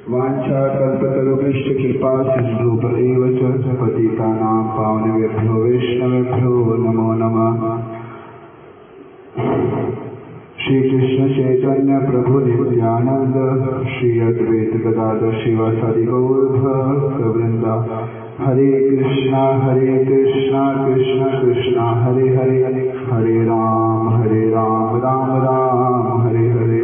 वाञ्छाकल्पतरुभ्यश्च कृपा सिन्धुभ्यैव च पतितानां पावनेभ्यो वैष्णवेभ्यो नमो नमः। श्री कृष्ण चैतन्य प्रभु नित्यानंद श्री अद्वैत गदाधर शिवासादि गौर भक्तवृंदा। हरे कृष्णा कृष्णा कृष्णा हरे हरे, हरे राम राम राम हरे हरे।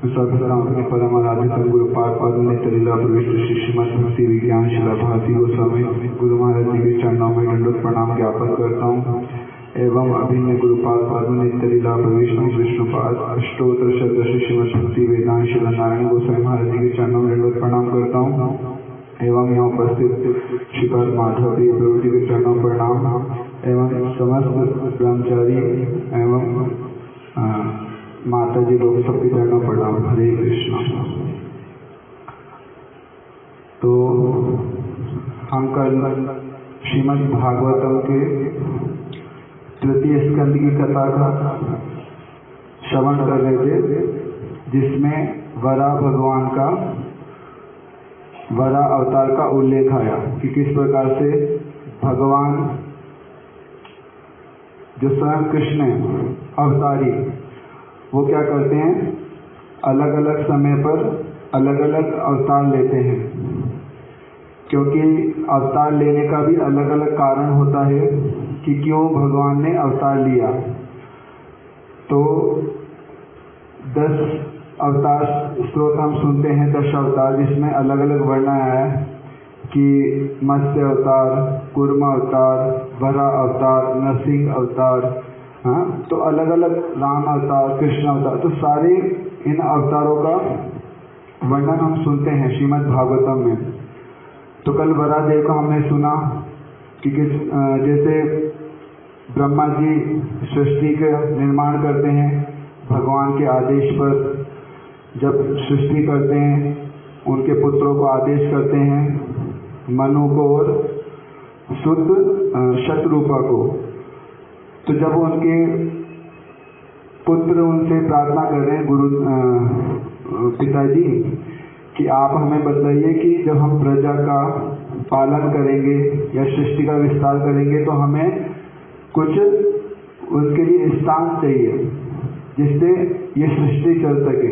अपने परम आराध्य गुरुपाद पद्म लीला प्रविष्ट श्री श्रीमद् भक्ति विज्ञान शिला भारती गोस्वामी गुरु महाराज जी के चरणों में दंडवत प्रणाम ज्ञापन करता हूँ एवं अभिन्न गुरुपाद पद्म लीला प्रविष्ट विष्णुपाद अष्टोत्तर शब्द श्री श्रीमद् भक्ति वेदांत शिला नारायण गोस्वामी महाराज जी के चरणों में दंडवत प्रणाम करता हूँ एवं यहाँ उपस्थित श्रीपाद माधव जी प्रभु जी के चरणों में प्रणाम एवं समस्त ब्रह्मचारी एवं माता जी लोग सबके चरणों में प्रणाम। हरे कृष्ण। तो हम कल श्रीमद् भागवतम के तृतीय स्कंद की कथा का श्रवण कर रहे थे, जिसमें वराह भगवान का वराह अवतार का उल्लेख आया कि किस प्रकार से भगवान जो स्वयं कृष्ण अवतारी वो क्या करते हैं, अलग अलग समय पर अलग अलग अवतार लेते हैं, क्योंकि अवतार लेने का भी अलग अलग कारण होता है कि क्यों भगवान ने अवतार लिया। तो 10 अवतार स्रोत हम सुनते हैं, 10 अवतार, जिसमें अलग अलग वर्णन आया कि मत्स्य अवतार, कूर्म अवतार, वराह अवतार, नरसिंह अवतार, हाँ, तो अलग अलग राम अवतार, कृष्ण अवतार, तो सारे इन अवतारों का वर्णन हम सुनते हैं श्रीमद् भागवतम में। तो कल वराह देव का हमने सुना कि जैसे ब्रह्मा जी सृष्टि का निर्माण करते हैं भगवान के आदेश पर, जब सृष्टि करते हैं उनके पुत्रों को आदेश करते हैं, मनु को और शुद्ध शतरूपा को। तो जब उनके पुत्र उनसे प्रार्थना कर रहे हैं, गुरु पिताजी, कि आप हमें बताइए कि जब हम प्रजा का पालन करेंगे या सृष्टि का विस्तार करेंगे तो हमें कुछ उनके लिए स्थान चाहिए जिससे ये सृष्टि चल सके।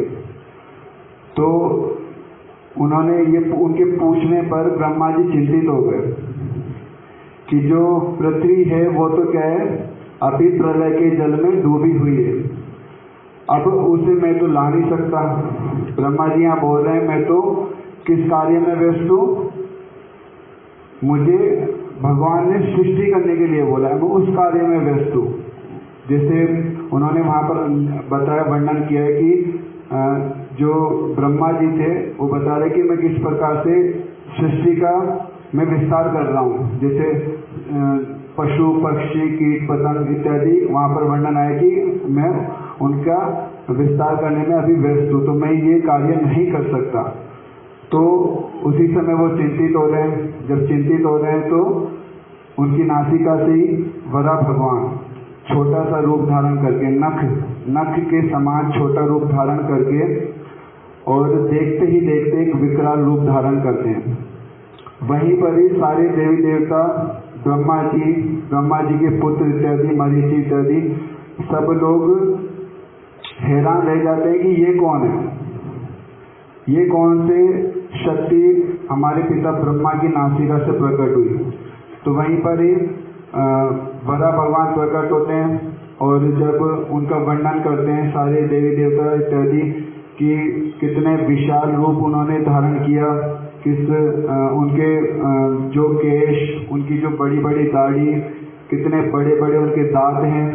तो उन्होंने ये उनके पूछने पर ब्रह्मा जी चिंतित हो गए कि जो पृथ्वी है वो तो क्या है, अभी प्रलय के जल में डूबी हुई है, अब उसे मैं तो ला नहीं सकता। ब्रह्मा जी यहाँ बोल रहे हैं मैं तो किस कार्य में व्यस्त हूँ, मुझे भगवान ने सृष्टि करने के लिए बोला है, मैं उस कार्य में व्यस्त हूँ। जैसे उन्होंने वहाँ पर बताया, वर्णन किया है कि जो ब्रह्मा जी थे वो बता रहे कि मैं किस प्रकार से सृष्टि का मैं विस्तार कर रहा हूँ। जैसे पशु पक्षी कीट पतंग इत्यादि वहाँ पर वर्णन आया कि मैं उनका विस्तार करने में अभी व्यस्त हूँ, तो मैं ये कार्य नहीं कर सकता। तो उसी समय वो चिंतित हो रहे हैं। जब चिंतित हो रहे हैं तो उनकी नासिका से ही वराह भगवान छोटा सा रूप धारण करके, नख के समान छोटा रूप धारण करके, और देखते ही देखते एक विकराल रूप धारण करते हैं। वहीं पर ही सारे देवी देवता, ब्रह्मा जी के पुत्र इत्यादि, मरीचि इत्यादि सब लोग हैरान रह जाते हैं कि ये कौन है, ये कौन से शक्ति हमारे पिता ब्रह्मा की नासिका से प्रकट हुई। तो वहीं पर ही वराह भगवान प्रकट होते हैं और जब उनका वर्णन करते हैं सारे देवी देवता इत्यादि कि कितने विशाल रूप उन्होंने धारण किया, उनके जो केश, उनकी जो बड़ी बड़ी दाढ़ी, कितने बड़े बड़े उनके दांत हैं।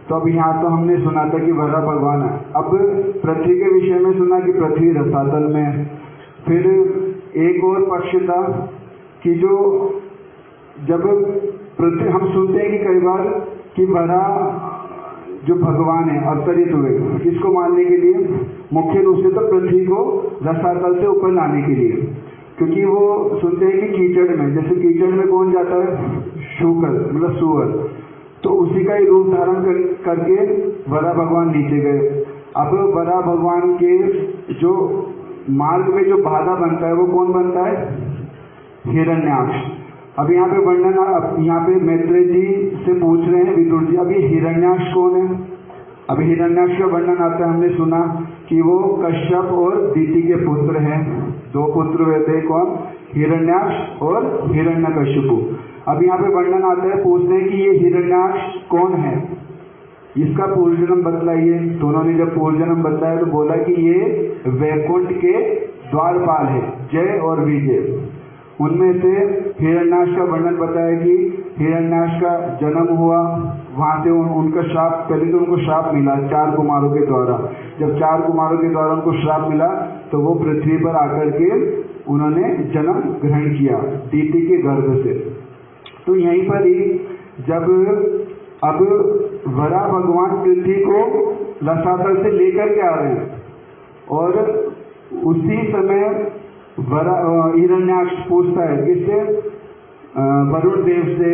तो अब यहाँ तो हमने सुना था कि वराह भगवान है, अब पृथ्वी के विषय में सुना कि पृथ्वी रसातल में है। फिर एक और पक्ष था कि जो जब पृथ्वी, हम सुनते हैं कि कई बार कि वराह जो भगवान है अवतरित हुए किसको मानने के लिए, मुख्य रूप से तो पृथ्वी को रसातल से ऊपर लाने के लिए, क्योंकि वो सुनते हैं कि कीचड़ में, जैसे कीचड़ में कौन जाता है, शूकर मतलब सुअर, तो उसी का ही रूप धारण करके वराह भगवान नीचे गए। अब वराह भगवान के जो मार्ग में जो बाधा बनता है वो कौन बनता है? हिरण्याक्ष। अब यहाँ पे वर्णन, यहाँ पे मैत्रेय जी से पूछ रहे हैं विदुर जी, अब ये हिरण्याक्ष कौन है? अब हिरण्याक्ष का वर्णन आता है, हमने सुना कि वो कश्यप और दीति के पुत्र हैं। 2 पुत्र हुए थे, कौन? हिरण्याक्ष और हिरण्यकशिपु। अब यहाँ पे वर्णन आता है, पूछते हैं कि ये हिरण्याक्ष कौन है, इसका पूर्व जन्म बतलाइए। तो उन्होंने जब पूर्व जन्म बतलाया तो बोला कि ये वैकुंठ के द्वारपाल है, जय और विजय। उनमें से हिरण्याक्ष का वर्णन बताया कि हिरण्याक्ष का जन्म हुआ, वहां से उनका श्राप, पहले तो उनको श्राप मिला 4 कुमारों के द्वारा। जब 4 कुमारों के द्वारा उनको श्राप मिला तो वो पृथ्वी पर आकर के उन्होंने जन्म ग्रहण किया दीति के गर्भ से। तो यहीं पर ही जब अब वराह भगवान पृथ्वी को रसातल से लेकर के आ रहे हैं और उसी समय हिरण्याक्ष पूछता है किससे? वरुण देव से,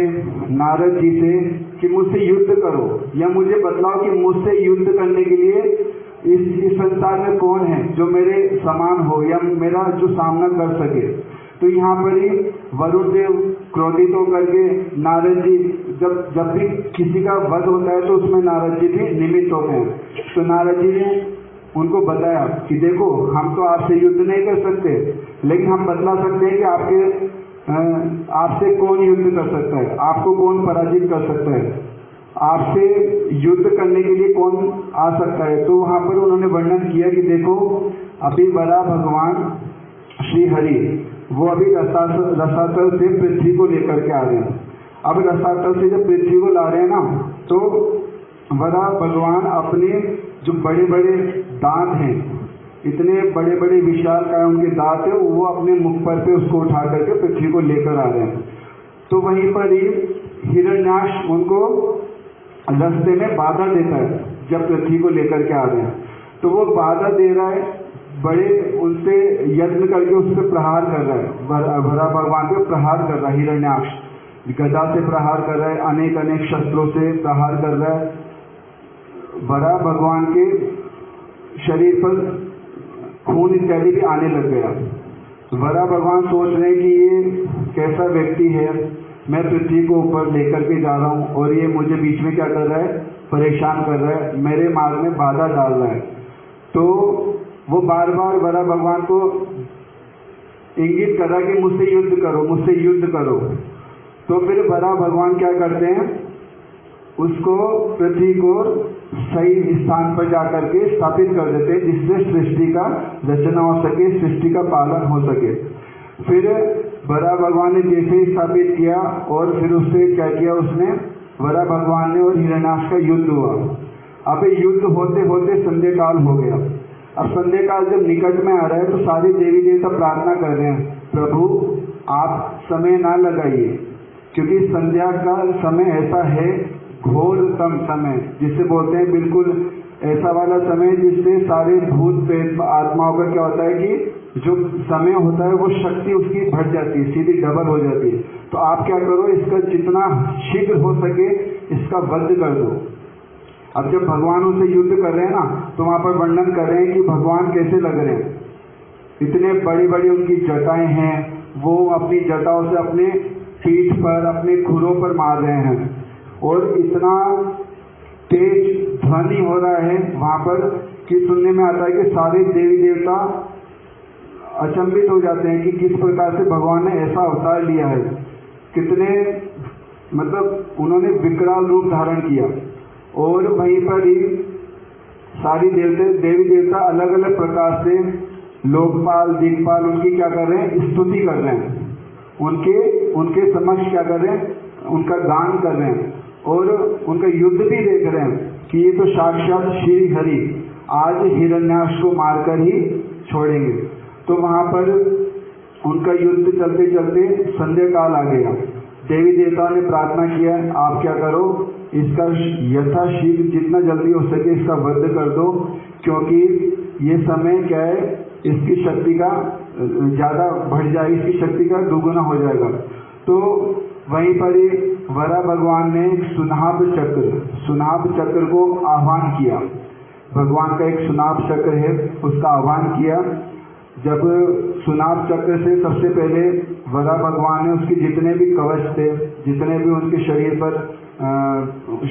नारद जी से कि मुझसे युद्ध करो या मुझे बतलाओ कि मुझसे युद्ध करने के लिए इस संसार में कौन है जो मेरे समान हो या मेरा जो सामना कर सके। तो यहाँ पर ही वरुण देव क्रोधित होकर के नारद जी, जब भी किसी का वध होता है तो उसमें नारद जी भी निमित्त होते हैं। तो नारद जी ने उनको बताया कि देखो, हम तो आपसे युद्ध नहीं कर सकते, लेकिन हम बतला सकते हैं कि आपसे कौन युद्ध कर सकता है, आपको कौन पराजित कर सकता है, आपसे युद्ध करने के लिए कौन आ सकता है। तो वहां पर उन्होंने वर्णन किया कि देखो, अभी वराह भगवान श्री हरि वो अभी रसातल से पृथ्वी को लेकर के आ रहे हैं। अब रसातल से जब पृथ्वी को ला रहे हैं ना, तो वराह भगवान अपने जो बड़े बड़े दांत हैं, इतने बड़े बड़े विशाल काय उनके दांत है, वो अपने मुख पर पे उसको उठा करके पृथ्वी को लेकर आ रहे हैं। तो वहीं पर ही हिरण्याक्ष उनको रास्ते में बाधा देता है जब पृथ्वी को लेकर के आ रहे हैं। तो वो बाधा दे रहा है, बड़े उनसे यत्न करके उस पर प्रहार कर रहा है, वराह भगवान पे प्रहार कर रहा है। हिरण्याक्ष गदा से प्रहार कर रहा है, अनेक अनेक शस्त्रों से प्रहार कर रहा है। वराह भगवान के शरीर पर खून इत्यादि भी आने लग गया। वराह भगवान सोच रहे हैं कि ये कैसा व्यक्ति है, मैं पृथ्वी को ऊपर लेकर के जा रहा हूँ और ये मुझे बीच में क्या कर रहा है? परेशान कर रहा है, मेरे मार्ग में बाधा डाल रहा है। तो वो बार बार वराह भगवान को इंगित कर रहा है कि मुझसे युद्ध करो, मुझसे युद्ध करो। तो फिर वराह भगवान क्या करते हैं? उसको पृथ्वी को सही स्थान पर जाकर के स्थापित कर देते हैं, जिससे सृष्टि का रचना हो सके, सृष्टि का पालन हो सके। फिर वराह भगवान ने जैसे ही स्थापित किया और फिर उससे क्या किया उसने, वराह भगवान ने और हिरण्याक्ष का युद्ध हुआ। अब युद्ध होते होते संध्या काल हो गया। अब संध्या काल जब निकट में आ रहा है तो सारे देवी देवता प्रार्थना कर रहे हैं, प्रभु आप समय ना लगाइए, क्योंकि संध्या का समय ऐसा है घोरतम समय, जिसे बोलते हैं बिल्कुल ऐसा वाला समय जिससे सारे भूत प्रेत आत्माओं का क्या होता है कि जो समय होता है वो शक्ति उसकी बढ़ जाती है, सीधी डबल हो जाती है। तो आप क्या करो, इसका जितना शीघ्र हो सके इसका वध कर दो। अब जब भगवान उनसे युद्ध कर रहे हैं ना, तो वहां पर वर्णन कर रहे हैं कि भगवान कैसे लग रहे हैं। इतने बड़ी बड़ी उनकी जटाएं हैं, वो अपनी जटाओं से अपने पीठ पर, अपने खुरों पर मार रहे हैं और इतना तेज ध्वनि हो रहा है वहां पर कि सुनने में आता है कि सारे देवी देवता अचंभित हो जाते हैं कि किस प्रकार से भगवान ने ऐसा अवतार लिया है, कितने मतलब उन्होंने विकराल रूप धारण किया। और वहीं पर ही सारी देवी देवता अलग अलग प्रकार से लोकपाल दिक्पाल उनकी क्या कर रहे हैं, स्तुति कर रहे हैं, उनके समक्ष क्या कर रहे हैं, उनका गान कर रहे हैं और उनका युद्ध भी देख रहे हैं कि ये तो साक्षात श्री हरि आज हिरण्याक्ष को मारकर ही छोड़ेंगे। तो वहां पर उनका युद्ध चलते चलते संध्या काल आ गया। देवी देवताओं ने प्रार्थना किया, आप क्या करो, इसका यथाशीघ्र जितना जल्दी हो सके इसका वध कर दो, क्योंकि ये समय क्या है, इसकी शक्ति का ज्यादा बढ़ जाएगी, इसकी शक्ति का दुगुना हो जाएगा। तो वहीं पर ही वरा भगवान ने सुनाभ चक्र को आह्वान किया। भगवान का एक सुनाभ चक्र है, उसका आह्वान किया। जब सुनाभ चक्र से सबसे पहले वरा भगवान ने उसके जितने भी कवच थे, जितने भी उनके शरीर पर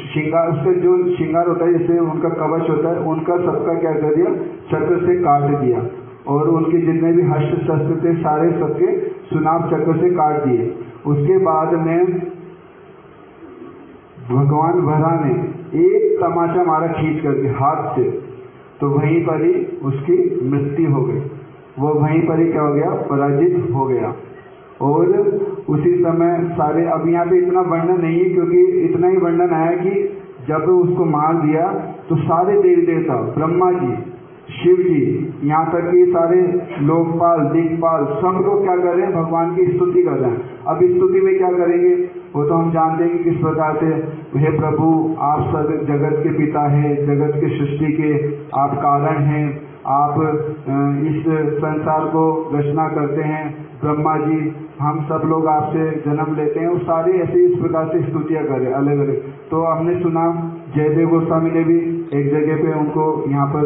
श्रृंगार, उसका जो श्रृंगार होता है, जैसे उनका कवच होता है, उनका सबका क्या कर दिया, चक्र से काट दिया। और उनके जितने भी हस्त शस्त्र थे सारे सबके सुनाभ चक्र से काट दिए। उसके बाद में भगवान वरा ने एक तमाचा मारा खींच करके हाथ से, तो वहीं पर ही उसकी मृत्यु हो गई। वो वहीं पर ही क्या हो गया, पराजित हो गया। और उसी समय सारे, अब यहाँ पे इतना वर्णन नहीं है, क्योंकि इतना ही वर्णन आया कि जब उसको मार दिया तो सारे देवी देवता, ब्रह्मा जी, शिव जी, यहाँ तक कि सारे लोकपाल, दिक्पाल, सब लोग क्या कर रहे हैं, भगवान की स्तुति कर रहे हैं। अब स्तुति में क्या करेंगे, वो तो हम जानते हैं कि किस प्रकार से, हे प्रभु आप सब जगत के पिता हैं, जगत के सृष्टि के आप कारण हैं, आप इस संसार को रचना करते हैं, ब्रह्मा जी हम सब लोग आपसे जन्म लेते हैं। वो सारे ऐसे इस प्रकार से स्तुतियाँ करें अलग अलग। तो हमने सुना जयदेव गोस्वामी ने भी एक जगह पे उनको यहाँ पर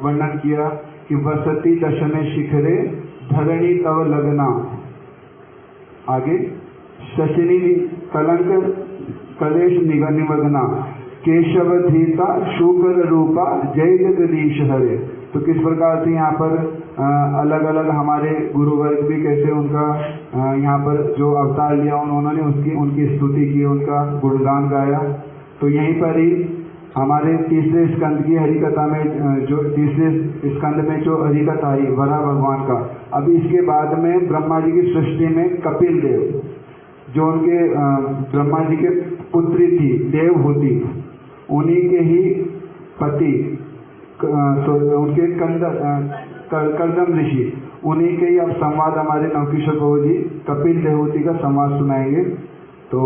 वर्णन किया कि वसती दशमे शिखरे धरणी तव लगना, आगे शशिनी कलंक कलेश निमग्ना, केशव धीता शुकर रूपा जय जगदीश हरे। तो किस प्रकार से यहाँ पर अलग अलग हमारे गुरुवर्ग भी कैसे उनका यहाँ पर जो अवतार लिया उन्होंने उनकी स्तुति की, उनका गुणगान गाया। तो यहीं पर ही हमारे तीसरे स्कंद की हरिकथा में, जो तीसरे स्कंद में जो हरिकथा आई वरा भगवान का, अभी इसके बाद में ब्रह्मा जी की सृष्टि में कपिल देव, जो उनके ब्रह्मा जी के पुत्री थी देवहूति, उन्हीं के ही पति उनके करदम ऋषि, उन्हीं के ही अब संवाद हमारे नवकिशोर प्रभु जी कपिल देवहूति का संवाद सुनाएंगे। तो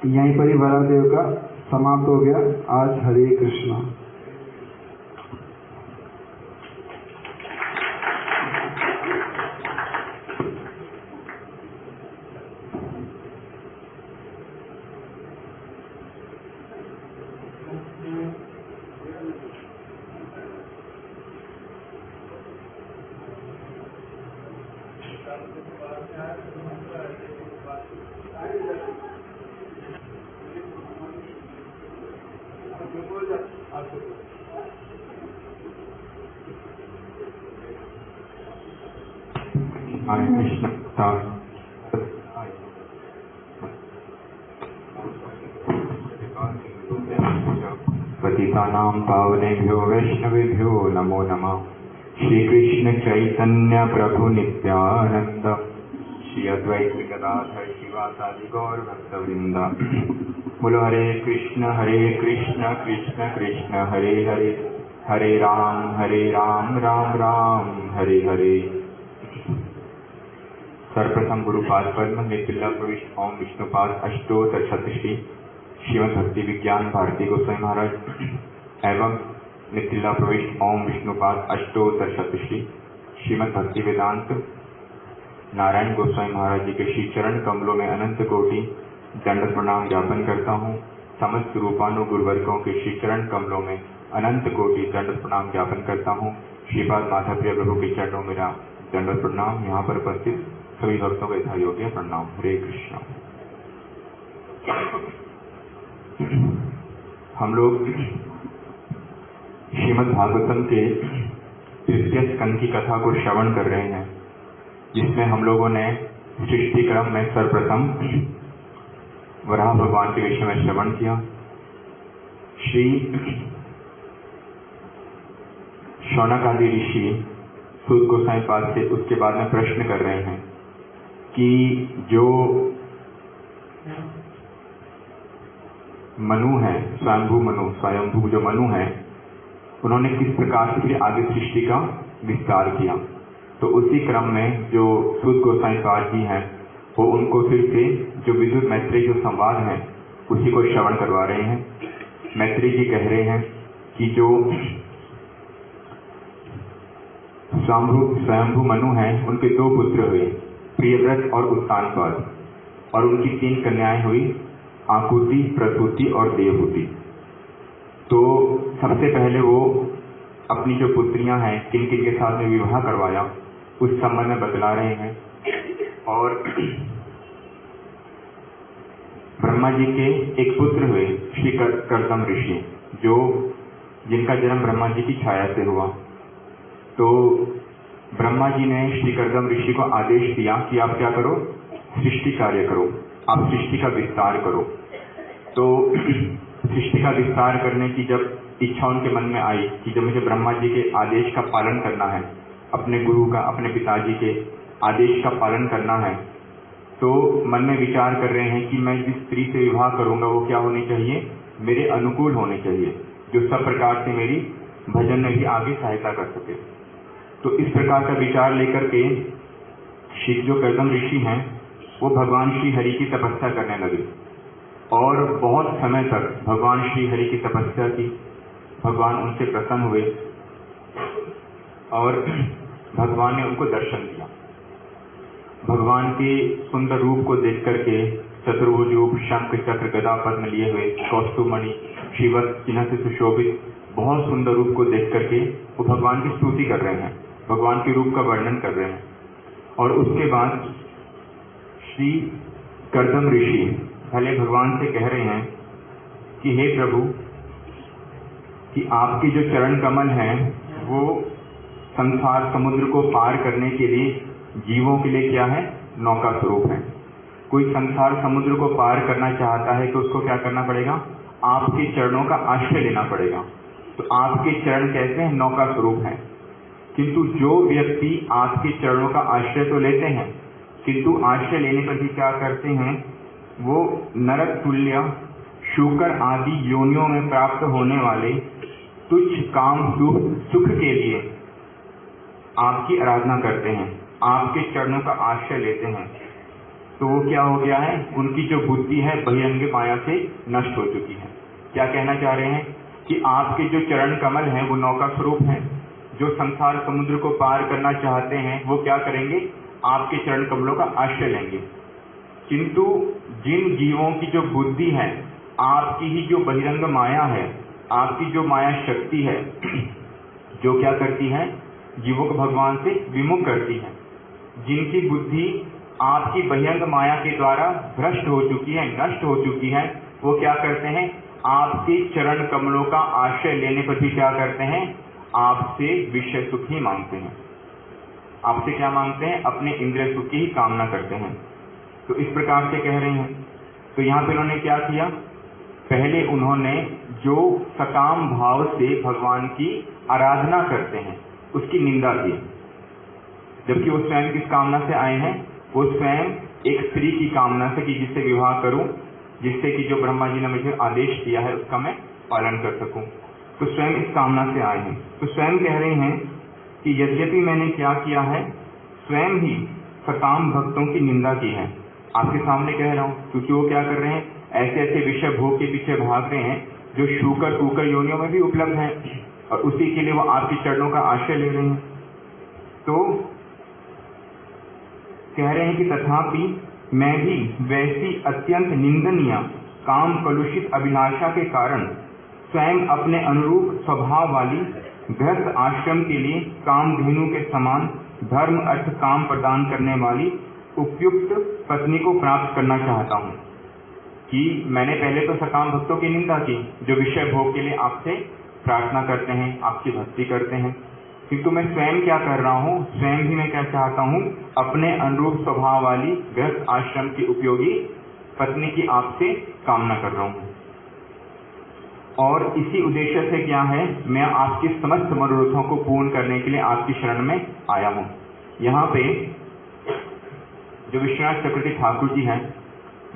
यहीं पर ही वरा देव का समाप्त हो गया आज। हरे कृष्णा। पतितानां पावनेभ्यो वैष्णवेभ्यो नमो नमः। श्री कृष्ण चैतन्य प्रभु नित्यानंद, श्री अद्वैत गदाधर शिवासादि गौर भक्तवृंद। बोलो हरे कृष्ण कृष्ण कृष्ण हरे हरे, हरे राम राम हरे हरे। सर्वप्रथम गुरुपाद पद्म नितिल्ला प्रविष्ट ओम विष्णुपाद अष्टोत्तर शतश्री श्रीमद भक्ति विज्ञान भारती गोस्वामी महाराज एवं नितिल्ला प्रविष्ट ओम विष्णुपाद अष्टोत्तर शतश्री श्रीमद भक्ति वेदांत नारायण गोस्वामी महाराज जी के श्री चरण कमलों में अनंत कोटि दंड प्रणाम ज्ञापन करता हूँ। समस्त रूपानुगुरुवर्गों के श्री चरण कमलों में अनंत कोटि दंड प्रणाम ज्ञापन करता हूँ। श्रीपाद माधव प्रिय प्रभु के चरणों मेरा दंड प्रणाम। यहाँ पर उपस्थित सभी भक्तों का यथा योग्य प्रणाम। हरे कृष्ण। हम लोग श्रीमद् भागवतम के तृतीय स्कंद की कथा को श्रवण कर रहे हैं, जिसमें हम लोगों ने सृष्टि क्रम में सर्वप्रथम वराह भगवान के विषय में श्रवण किया। श्री शौनक आदि ऋषि सूत गोसाई पाद से उसके बाद में प्रश्न कर रहे हैं कि जो मनु है, स्वयंभू जो मनु है, उन्होंने किस प्रकार से फिर आगे सृष्टि का विस्तार किया। तो उसी क्रम में जो सूत गोसाई पाद जी हैं वो उनको फिर से जो विद्युत मैत्री जो संवाद है उसी को श्रवण करवा रहे हैं। मैत्री जी कह रहे हैं कि जो स्वयंभू मनु हैं उनके दो पुत्र हुए, प्रियव्रत और उत्तानपाद। और उनकी 3 कन्याएं हुई, आकुति, प्रसूति और देवहूति। तो सबसे पहले वो अपनी जो पुत्रियां हैं किन किन के साथ में विवाह करवाया उस संबंध में बतला रहे हैं। और ब्रह्मा जी के एक पुत्र हुए श्री कर्दम ऋषि, जिनका जन्म ब्रह्मा जी की छाया से हुआ। तो ब्रह्मा जी ने श्री कर्दम ऋषि को आदेश दिया कि आप क्या करो, सृष्टि कार्य करो, आप सृष्टि का विस्तार करो। तो सृष्टि का विस्तार करने की जब इच्छा उनके मन में आई कि जब मुझे ब्रह्मा जी के आदेश का पालन करना है, अपने गुरु का, अपने पिताजी के आदेश का पालन करना है, तो मन में विचार कर रहे हैं कि मैं जिस स्त्री से विवाह करूंगा वो क्या होनी चाहिए, मेरे अनुकूल होनी चाहिए, जो सब प्रकार से मेरी भजन में भी आगे सहायता कर सके। तो इस प्रकार का विचार लेकर के श्री जो कर्दम ऋषि हैं वो भगवान श्री हरि की तपस्या करने लगे और बहुत समय तक भगवान श्री हरि की तपस्या की। भगवान उनसे प्रसन्न हुए और भगवान ने उनको दर्शन दिया। भगवान के सुंदर रूप को देख करके चतुर्भुज रूप, शंख चक्र गदा पद्म लिए हुए, कौस्तुभमणि श्रीवत्स चिन्ह से सुशोभित बहुत सुंदर रूप को देख करके वो भगवान की स्तुति कर रहे हैं, भगवान के रूप का वर्णन कर रहे हैं। और उसके बाद श्री कर्दम ऋषि पहले भगवान से कह रहे हैं कि हे प्रभु, कि आपके जो चरण कमल हैं वो संसार समुद्र को पार करने के लिए जीवों के लिए क्या है, नौका स्वरूप है। कोई संसार समुद्र को पार करना चाहता है तो उसको क्या करना पड़ेगा, आपके चरणों का आश्रय लेना पड़ेगा। तो आपके चरण कैसे हैं, नौका स्वरूप है। किंतु जो व्यक्ति आपके चरणों का आश्रय तो लेते हैं, किंतु आश्रय लेने पर भी क्या करते हैं, वो नरक तुल्य शूकर आदि योनियों में प्राप्त होने वाले तुच्छ काम सुख के लिए आपकी आराधना करते हैं, आपके चरणों का आश्रय लेते हैं। तो वो क्या हो गया है, उनकी जो बुद्धि है बहिरंग माया से नष्ट हो चुकी है। क्या कहना चाह रहे हैं कि आपके जो चरण कमल हैं वो नौका स्वरूप हैं। जो संसार समुद्र को पार करना चाहते हैं वो क्या करेंगे, आपके चरण कमलों का आश्रय लेंगे। किंतु जिन जीवों की जो बुद्धि है, आपकी ही जो बहिरंग माया है, आपकी जो माया शक्ति है, जो क्या करती है, जीवों को भगवान से विमुख करती है। जिनकी बुद्धि आपकी बहिरंग माया के द्वारा भ्रष्ट हो चुकी है, नष्ट हो चुकी है, वो क्या करते हैं, आपके चरण कमलों का आश्रय लेने पर भी क्या करते हैं, आपसे विषय सुख ही मांगते हैं। आपसे क्या मांगते हैं, अपने इंद्रिय सुख की ही कामना करते हैं। तो इस प्रकार से कह रहे हैं। तो यहाँ पे उन्होंने क्या किया, पहले उन्होंने जो सकाम भाव से भगवान की आराधना करते हैं उसकी निंदा की, जबकि वो स्वयं किस कामना से आए हैं, वो स्वयं एक स्त्री की कामना से कि जिससे विवाह करूं, जिससे कि जो ब्रह्मा जी ने मुझे आदेश दिया है उसका मैं पालन कर सकूं। तो स्वयं इस कामना से आए हैं। तो स्वयं कह रहे हैं कि यद्यपि मैंने क्या किया है, स्वयं ही सकाम भक्तों की निंदा की है। आपके सामने कह रहा हूं, क्योंकि वो क्या कर रहे हैं, ऐसे ऐसे विषय भोग के पीछे भाग रहे हैं जो शूकर कुकर योनियों में भी उपलब्ध हैं, और उसी के लिए वो आपके चरणों का आश्रय ले रहे हैं। तो कह रहे हैं कि तथापि मैं भी वैसी अत्यंत निंदनीय काम कलुषित अभिलाषा के कारण स्वयं अपने अनुरूप स्वभाव वाली गृहस्थ आश्रम के लिए कामधेनु के समान धर्म अर्थ काम प्रदान करने वाली उपयुक्त पत्नी को प्राप्त करना चाहता हूँ। कि मैंने पहले तो सकाम भक्तों की निंदा की जो विषय भोग के लिए आपसे प्रार्थना करते हैं, आपकी भक्ति करते हैं, किंतु मैं स्वयं क्या कर रहा हूँ, स्वयं भी मैं क्या चाहता हूँ, अपने अनुरूप स्वभाव वाली गृहस्थ आश्रम की उपयोगी पत्नी की आपसे कामना कर रहा हूँ। और इसी उद्देश्य से क्या है, मैं आपकी समस्त मनोरथों को पूर्ण करने के लिए आपकी शरण में आया हूँ। यहाँ पे जो विश्वनाथ चक्रवर्ती ठाकुर जी हैं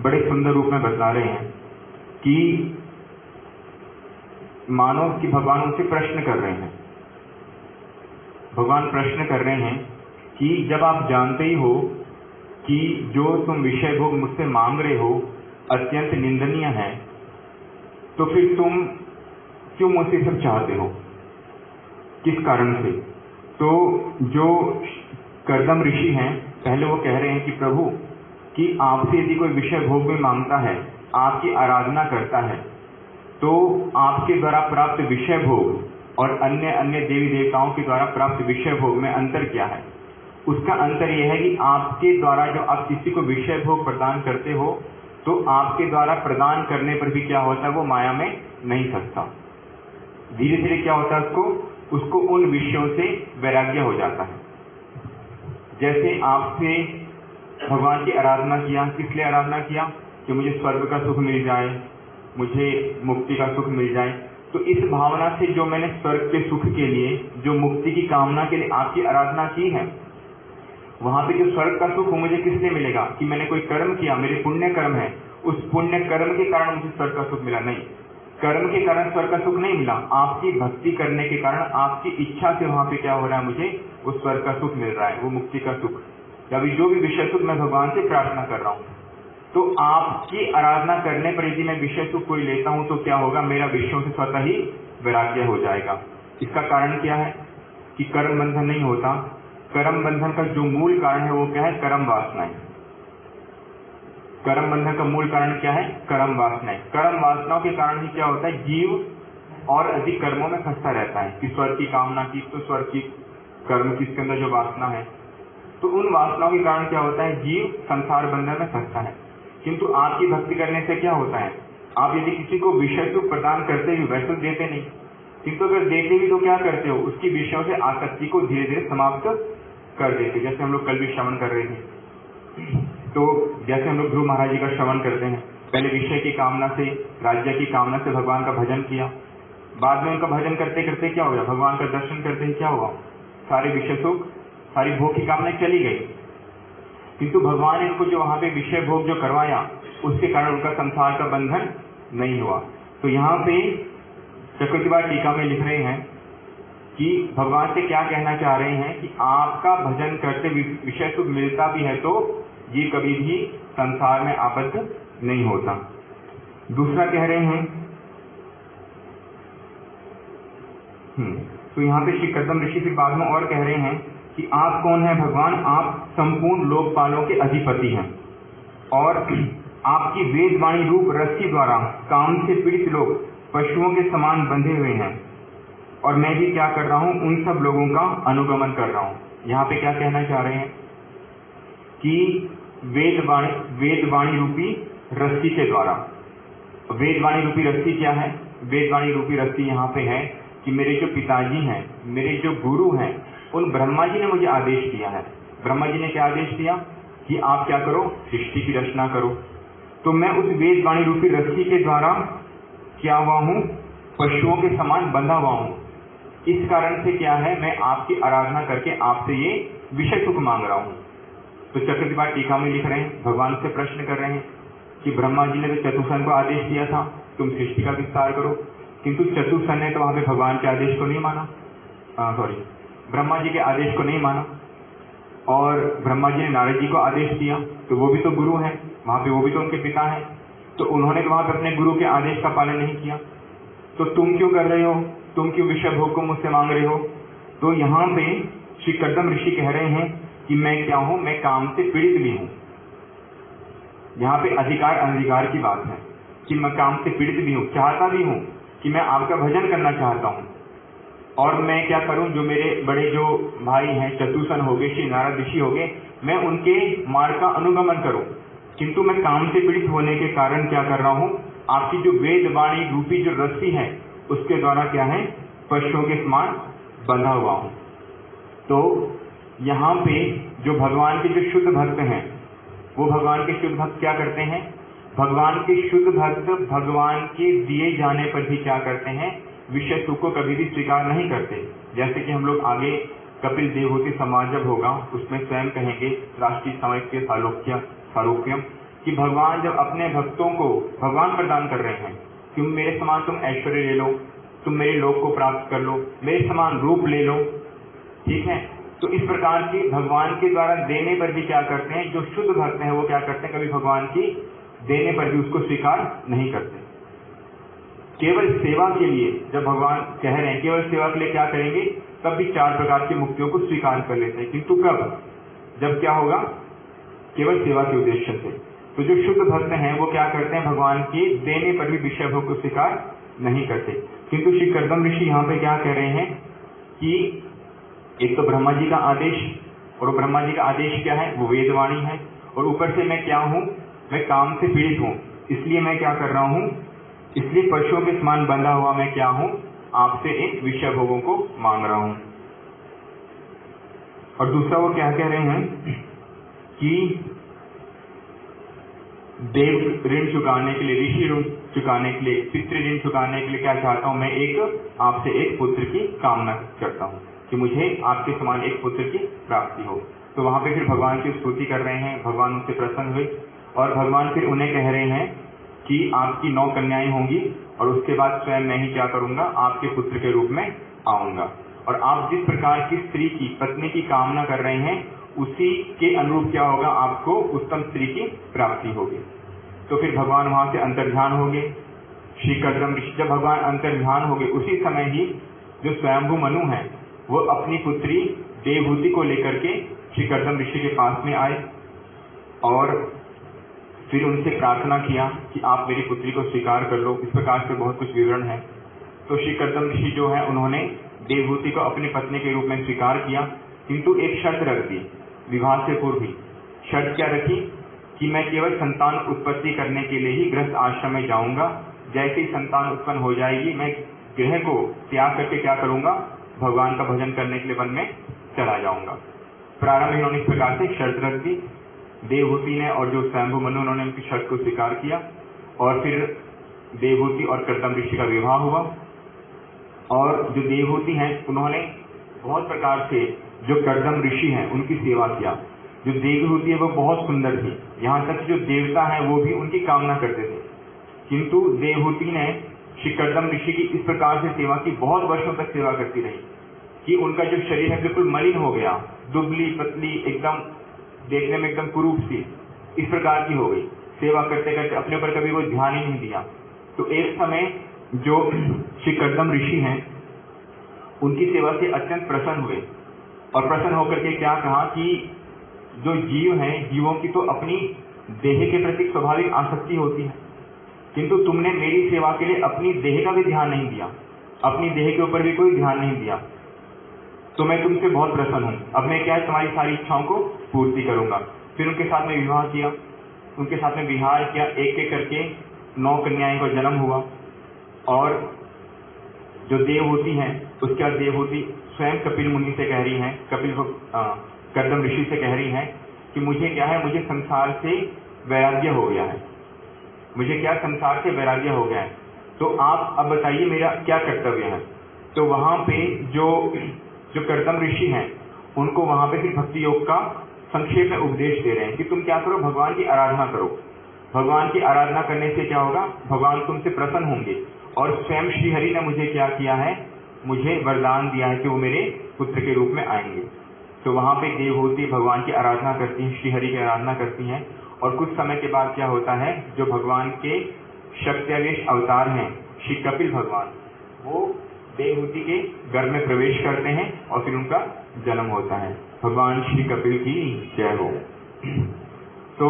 बड़े सुंदर रूप में बता रहे हैं कि मानो कि भगवान उनसे प्रश्न कर रहे हैं। भगवान प्रश्न कर रहे हैं कि जब आप जानते ही हो कि जो तुम विषय भोग मुझसे मांग रहे हो अत्यंत निंदनीय है, तो फिर तुम क्यों मुझसे सब चाहते हो, किस कारण से? तो जो कर्दम ऋषि हैं पहले वो कह रहे हैं कि प्रभु कि आपसे यदि कोई विषय भोग में मांगता है, आपकी आराधना करता है, तो आपके द्वारा प्राप्त विषय भोग और अन्य अन्य देवी देवताओं के द्वारा प्राप्त विषय भोग में अंतर क्या है? उसका अंतर यह है कि आपके द्वारा जो आप किसी को विषय भोग प्रदान करते हो, तो आपके द्वारा प्रदान करने पर भी क्या होता है, वो माया में नहीं फंसता। धीरे धीरे क्या होता है, उसको उन विषयों से वैराग्य हो जाता है। जैसे आपसे भगवान की आराधना किया, किस लिए आराधना किया? कि मुझे स्वर्ग का सुख मिल जाए, मुझे मुक्ति का सुख मिल जाए। तो इस भावना से जो मैंने स्वर्ग के सुख के लिए, जो मुक्ति की कामना के लिए आपकी आराधना की है, वहां पे जो स्वर्ग का सुख मुझे किस लिए मिलेगा? कि मैंने कोई कर्म किया, मेरे पुण्य कर्म है, उस पुण्य कर्म के कारण मुझे स्वर्ग का सुख मिला? नहीं, कर्म के कारण स्वर्ग का सुख नहीं मिला, आपकी भक्ति करने के कारण, आपकी इच्छा से वहां पे क्या हो रहा है, मुझे वो स्वर्ग का सुख मिल रहा है, वो मुक्ति का सुख, या अभी जो भी विषय सुख मैं भगवान से प्रार्थना कर रहा हूँ। तो आपकी आराधना करने पर यदि मैं विषय सुख कोई लेता हूं, तो क्या होगा, मेरा विषयों से स्वतः ही वैराग्य हो जाएगा। इसका कारण क्या है? कि कर्म बंधन नहीं होता। कर्म बंधन का जो मूल कारण है वो क्या है? कर्म वासनाएं। कर्म बंधन का मूल कारण क्या है? कर्म वासनाएं। कर्म वासनाओं के कारण ही क्या होता है, जीव और अधिक कर्मों में फंसता रहता है कि स्वर्ग की कामना की तो स्वर्ग की कर्म की, इसके अंदर जो वासना है, तो उन वासनाओं के कारण क्या होता है, जीव संसार बंधन में फंसता है। किंतु आपकी भक्ति करने से क्या होता है, आप यदि किसी को विषय सुख प्रदान करते भी, वैसे देते नहीं, किंतु अगर देते भी तो क्या करते हो, उसकी विषयों से आसक्ति को धीरे धीरे समाप्त कर देते। जैसे हम लोग कल भी श्रवण कर रहे थे, तो जैसे हम लोग ध्रुव महाराज जी का श्रवण करते हैं, पहले विषय की कामना से, राज्य की कामना से भगवान का भजन किया, बाद में उनका भजन करते करते क्या हो गया, भगवान का दर्शन करते ही क्या हुआ, सारे विषय सुख, सारी भोग की कामना चली गई। किंतु भगवान ने इनको जो वहां पे विषय भोग जो करवाया, उसके कारण उनका संसार का बंधन नहीं हुआ। तो यहाँ पे चक्रवर्ती टीका में लिख रहे हैं कि भगवान से क्या कहना चाह रहे हैं कि आपका भजन करते विषय सुख मिलता भी है तो ये कभी भी संसार में आबद्ध नहीं होता। दूसरा कह रहे हैं, तो यहाँ पे श्री कदम ऋषि फिर बाद में और कह रहे हैं कि आप कौन है भगवान, आप संपूर्ण लोकपालों के अधिपति हैं और आपकी वेदवाणी रूप रस्सी द्वारा काम से पीड़ित लोग पशुओं के समान बंधे हुए हैं और मैं भी क्या कर रहा हूं, उन सब लोगों का अनुगमन कर रहा हूं। यहाँ पे क्या कहना चाह रहे हैं कि वेदवाणी रूपी रस्सी के द्वारा, वेदवाणी रूपी रस्सी क्या है, वेदवाणी रूपी रस्सी यहाँ पे है कि मेरे जो पिताजी हैं, मेरे जो गुरु हैं, उन ब्रह्मा जी ने मुझे आदेश दिया है। ब्रह्मा जी ने क्या आदेश दिया कि आप क्या करो, सृष्टि की रचना करो। तो मैं उस वेदवाणी रूपी रस्सी के द्वारा क्या हुआ हूं, पशुओं के समान बंधा हुआ हूं। इस कारण से क्या है, मैं आपकी आराधना करके आपसे ये विषय सुख मांग रहा हूं। तो चक्रवर्ती टीका में लिख रहे हैं, भगवान से प्रश्न कर रहे हैं कि ब्रह्मा जी ने तो चतुर्सन को आदेश दिया था तुम सृष्टि का विस्तार करो, किंतु चतुर्सन ने तो वहां पे भगवान के आदेश को नहीं माना, ब्रह्मा जी के आदेश को नहीं माना, और ब्रह्मा जी ने नारद जी को आदेश दिया, तो वो भी तो गुरु हैं, वहां पे वो भी तो उनके पिता हैं, तो उन्होंने तो वहां पे अपने गुरु के आदेश का पालन नहीं किया। तो तुम क्यों कर रहे हो, तुम क्यों विषय भोग को मुझसे मांग रहे हो? तो यहाँ पे श्री कदम ऋषि कह रहे हैं कि मैं क्या हूं, मैं काम से पीड़ित भी हूं। यहाँ पे अधिकार अनधिकार की बात है कि मैं काम से पीड़ित भी हूं, चाहता भी हूं कि मैं आपका भजन करना चाहता हूं, और मैं क्या करूं, जो मेरे बड़े जो भाई हैं चतुर्सन हो गए, श्री नारद ऋषि हो गए, मैं उनके मार्ग का अनुगमन करूं, किंतु मैं काम से पीड़ित होने के कारण क्या कर रहा हूं, आपकी जो वेदवाणी रूपी जो रस्सी है उसके द्वारा क्या है, पशुओं के समान बंधा हुआ हूं। तो यहाँ पे जो भगवान के जो शुद्ध भक्त हैं, वो भगवान के शुद्ध भक्त क्या करते हैं, भगवान के शुद्ध भक्त भगवान के दिए जाने पर भी क्या करते हैं, विषय सुख को कभी भी स्वीकार नहीं करते। जैसे कि हम लोग आगे कपिल देवहूति समाज जब होगा उसमें स्वयं कहेंगे राष्ट्रीय सामयिक सारूप्यम कि भगवान जब अपने भक्तों को भगवान प्रदान कर रहे हैं, तुम मेरे समान तुम ऐश्वर्य ले लो, तुम मेरे लोक को प्राप्त कर लो, मेरे समान रूप ले लो, ठीक है। तो इस प्रकार की भगवान के द्वारा देने पर भी क्या करते हैं, जो शुद्ध भक्त हैं वो क्या करते हैं, कभी भगवान की देने पर भी उसको स्वीकार नहीं करते। केवल सेवा के लिए जब भगवान कह रहे हैं केवल सेवा के लिए क्या करेंगे, तब भी 4 प्रकार की मुक्तियों को स्वीकार कर लेते हैं। किंतु कब, जब क्या होगा, केवल सेवा के उद्देश्य से। तो जो शुद्ध भक्त हैं वो क्या करते हैं, भगवान के देने पर भी विषय भोग को स्वीकार नहीं करते। किंतु श्री कर्दम ऋषि यहाँ पे क्या कह रहे हैं कि एक तो ब्रह्मा जी का आदेश, और ब्रह्मा जी का आदेश क्या है, वो वेदवाणी है, और ऊपर से मैं क्या हूँ, मैं काम से पीड़ित हूँ, इसलिए मैं क्या कर रहा हूँ, इसलिए पशुओं के समान बंधा हुआ मैं क्या हूँ, आपसे इन विषय भोगों को मांग रहा हूँ। और दूसरा वो क्या कह रहे हैं कि देव ऋण चुकाने के लिए, ऋषि ऋण चुकाने के लिए, पितृ ऋण चुकाने के लिए क्या चाहता हूं मैं, एक आपसे एक पुत्र की कामना करता हूं कि मुझे आपके समान एक पुत्र की प्राप्ति हो। तो वहां पे फिर भगवान की स्तुति कर रहे हैं, भगवान उनसे प्रसन्न हुए, और भगवान फिर उन्हें कह रहे हैं कि आपकी 9 कन्याएं होंगी, और उसके बाद स्वयं मैं ही क्या करूंगा, आपके पुत्र के रूप में आऊंगा, और आप जिस प्रकार की स्त्री की, पत्नी की कामना कर रहे हैं, उसी के अनुरूप क्या होगा, आपको उत्तम स्त्री की प्राप्ति होगी। तो फिर भगवान वहां से अंतर्ध्यान हो गए। श्री कर्दम ऋषि जब भगवान अंतर्ध्यान हो गए, उसी समय ही जो स्वयंभू मनु है वो अपनी पुत्री देवहूति को लेकर के श्री कर्दम ऋषि के पास में आए, और फिर उनसे प्रार्थना किया कि आप मेरी पुत्री को स्वीकार कर लो। इस प्रकार से बहुत कुछ विवरण है। तो श्री कर्दम ऋषि जो है उन्होंने देवहूति को अपनी पत्नी के रूप में स्वीकार किया, किंतु एक शर्त रख दी विवाह से पूर्व ही। शर्त क्या रखी कि मैं केवल संतान उत्पत्ति करने के लिए ही गृहस्थ आश्रम में जाऊंगा, जैसे ही संतान उत्पन्न हो जाएगी मैं गृह को त्याग करके क्या करूंगा, भगवान का भजन करने के लिए वन में चला जाऊंगा। प्रारंभ में इन्होंने इस प्रकार से शर्त रख दी, देवहूति ने और जो स्वयंभू मनु उन्होंने उनकी शर्त को स्वीकार किया, और फिर देवहूति और कर्दम ऋषि का विवाह हुआ। और जो देवहूति हैं उन्होंने बहुत प्रकार से जो कर्दम ऋषि हैं उनकी सेवा किया। जो देवहूति है वो बहुत सुंदर थी, यहाँ तक जो देवता है वो भी उनकी कामना करते थे, किंतु देवहूति ने श्री कर्दम ऋषि की इस प्रकार से सेवा की, बहुत वर्षों तक सेवा करती रही कि उनका जो शरीर है बिल्कुल मलिन हो गया, दुबली पतली, एकदम देखने में एकदम कुरूप सी, इस प्रकार की हो गई। सेवा करते करते अपने ऊपर कभी वो ध्यान ही नहीं दिया। तो एक समय जो श्री कर्दम ऋषि हैं उनकी सेवा से अत्यंत प्रसन्न हुए, और प्रसन्न होकर के क्या कहा कि जो जीव हैं, जीवों की तो अपनी देह के प्रति स्वाभाविक आसक्ति होती है, किंतु तुमने मेरी सेवा के लिए अपनी देह का भी ध्यान नहीं दिया, अपनी देह के ऊपर भी कोई ध्यान नहीं दिया, तो मैं तुमसे बहुत प्रसन्न हूं। अब मैं क्या है, तुम्हारी सारी इच्छाओं को पूर्ति करूंगा। फिर उनके साथ में विवाह किया, उनके साथ में विहार किया, एक एक करके 9 कन्याओं का जन्म हुआ। और जो देवहूति हैं उसके बाद देवहूति स्वयं कपिल मुनि से कह रही हैं, कर्दम ऋषि से कह रही हैं कि मुझे क्या है, मुझे संसार से वैराग्य हो गया है, मुझे क्या संसार से वैराग्य हो गया है, तो आप अब बताइए मेरा क्या कर्तव्य है। तो वहां पे जो कर्दम ऋषि हैं उनको वहां पे फिर भक्ति योग का संक्षेप में उपदेश दे रहे हैं कि तुम क्या करो, भगवान की आराधना करो। भगवान की आराधना करने से क्या होगा, भगवान तुमसे प्रसन्न होंगे। और स्वयं श्रीहरि ने मुझे क्या किया है, मुझे वरदान दिया है कि वो मेरे पुत्र के रूप में आएंगे। तो वहां पे देवहूति भगवान की आराधना करती हैं, श्रीहरि की आराधना करती हैं, और कुछ समय के बाद क्या होता है, जो भगवान के शक्त्यावेश अवतार हैं श्री कपिल भगवान, वो देवहूति के गर्भ में प्रवेश करते हैं और फिर उनका जन्म होता है। भगवान श्री कपिल की जय हो। तो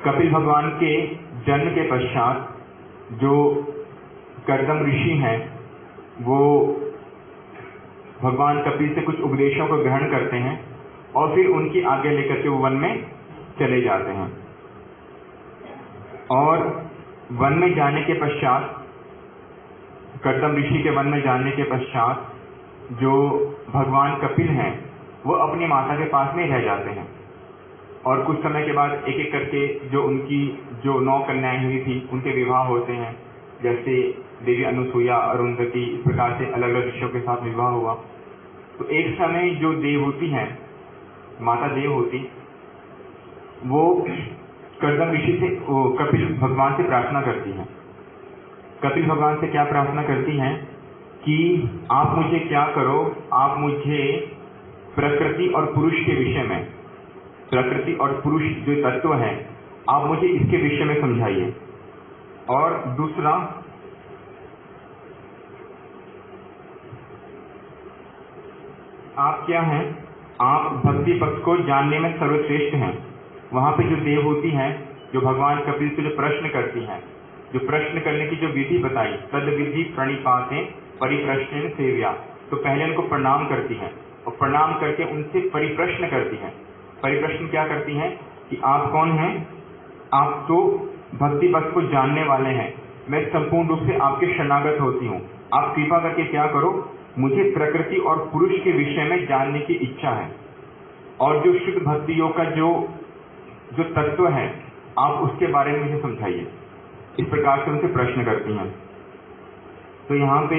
कपिल भगवान के जन्म के पश्चात जो कर्दम ऋषि हैं वो भगवान कपिल से कुछ उपदेशों को ग्रहण करते हैं, और फिर उनकी आज्ञा लेकर के वो वन में चले जाते हैं। और वन में जाने के पश्चात, कर्दम ऋषि के वन में जाने के पश्चात जो भगवान कपिल हैं वो अपनी माता के पास में रह जाते हैं, और कुछ समय के बाद एक एक करके जो उनकी जो 9 कन्याएं हुई थी उनके विवाह होते हैं, जैसे देवी अनुसुईया, अरुंधति, इस प्रकार से अलग अलग ऋषियों के साथ विवाह हुआ। तो एक समय जो देवहूति हैं, माता देवहूति, वो कर्दम ऋषि से कपिल भगवान से प्रार्थना करती हैं। कपिल भगवान से क्या प्रार्थना करती हैं कि आप मुझे क्या करो, आप मुझे प्रकृति और पुरुष के विषय में, प्रकृति और पुरुष जो तत्व है, आप मुझे इसके विषय में समझाइए। और दूसरा, आप क्या हैं आप भक्ति पक्ष को जानने में सर्वश्रेष्ठ हैं। वहाँ पे जो देवहूति हैं, जो भगवान कपिल से जो प्रश्न करती हैं, जो प्रश्न करने की जो विधि बताई, तद विधि प्रणिपाते परिप्रश्न सेव्या, तो पहले उनको प्रणाम करती हैं और प्रणाम करके उनसे परिप्रश्न करती हैं। परिप्रश्न क्या करती हैं कि आप कौन हैं? आप तो भक्ति पक्ष को जानने वाले हैं, मैं संपूर्ण रूप से आपके शरणागत होती हूँ। आप कृपा करके क्या करो, मुझे प्रकृति और पुरुष के विषय में जानने की इच्छा है, और जो शुद्ध भक्ति योग का जो तत्व है, आप उसके बारे में मुझे समझाइए। इस प्रकार से उनसे प्रश्न करती हैं। तो यहाँ पे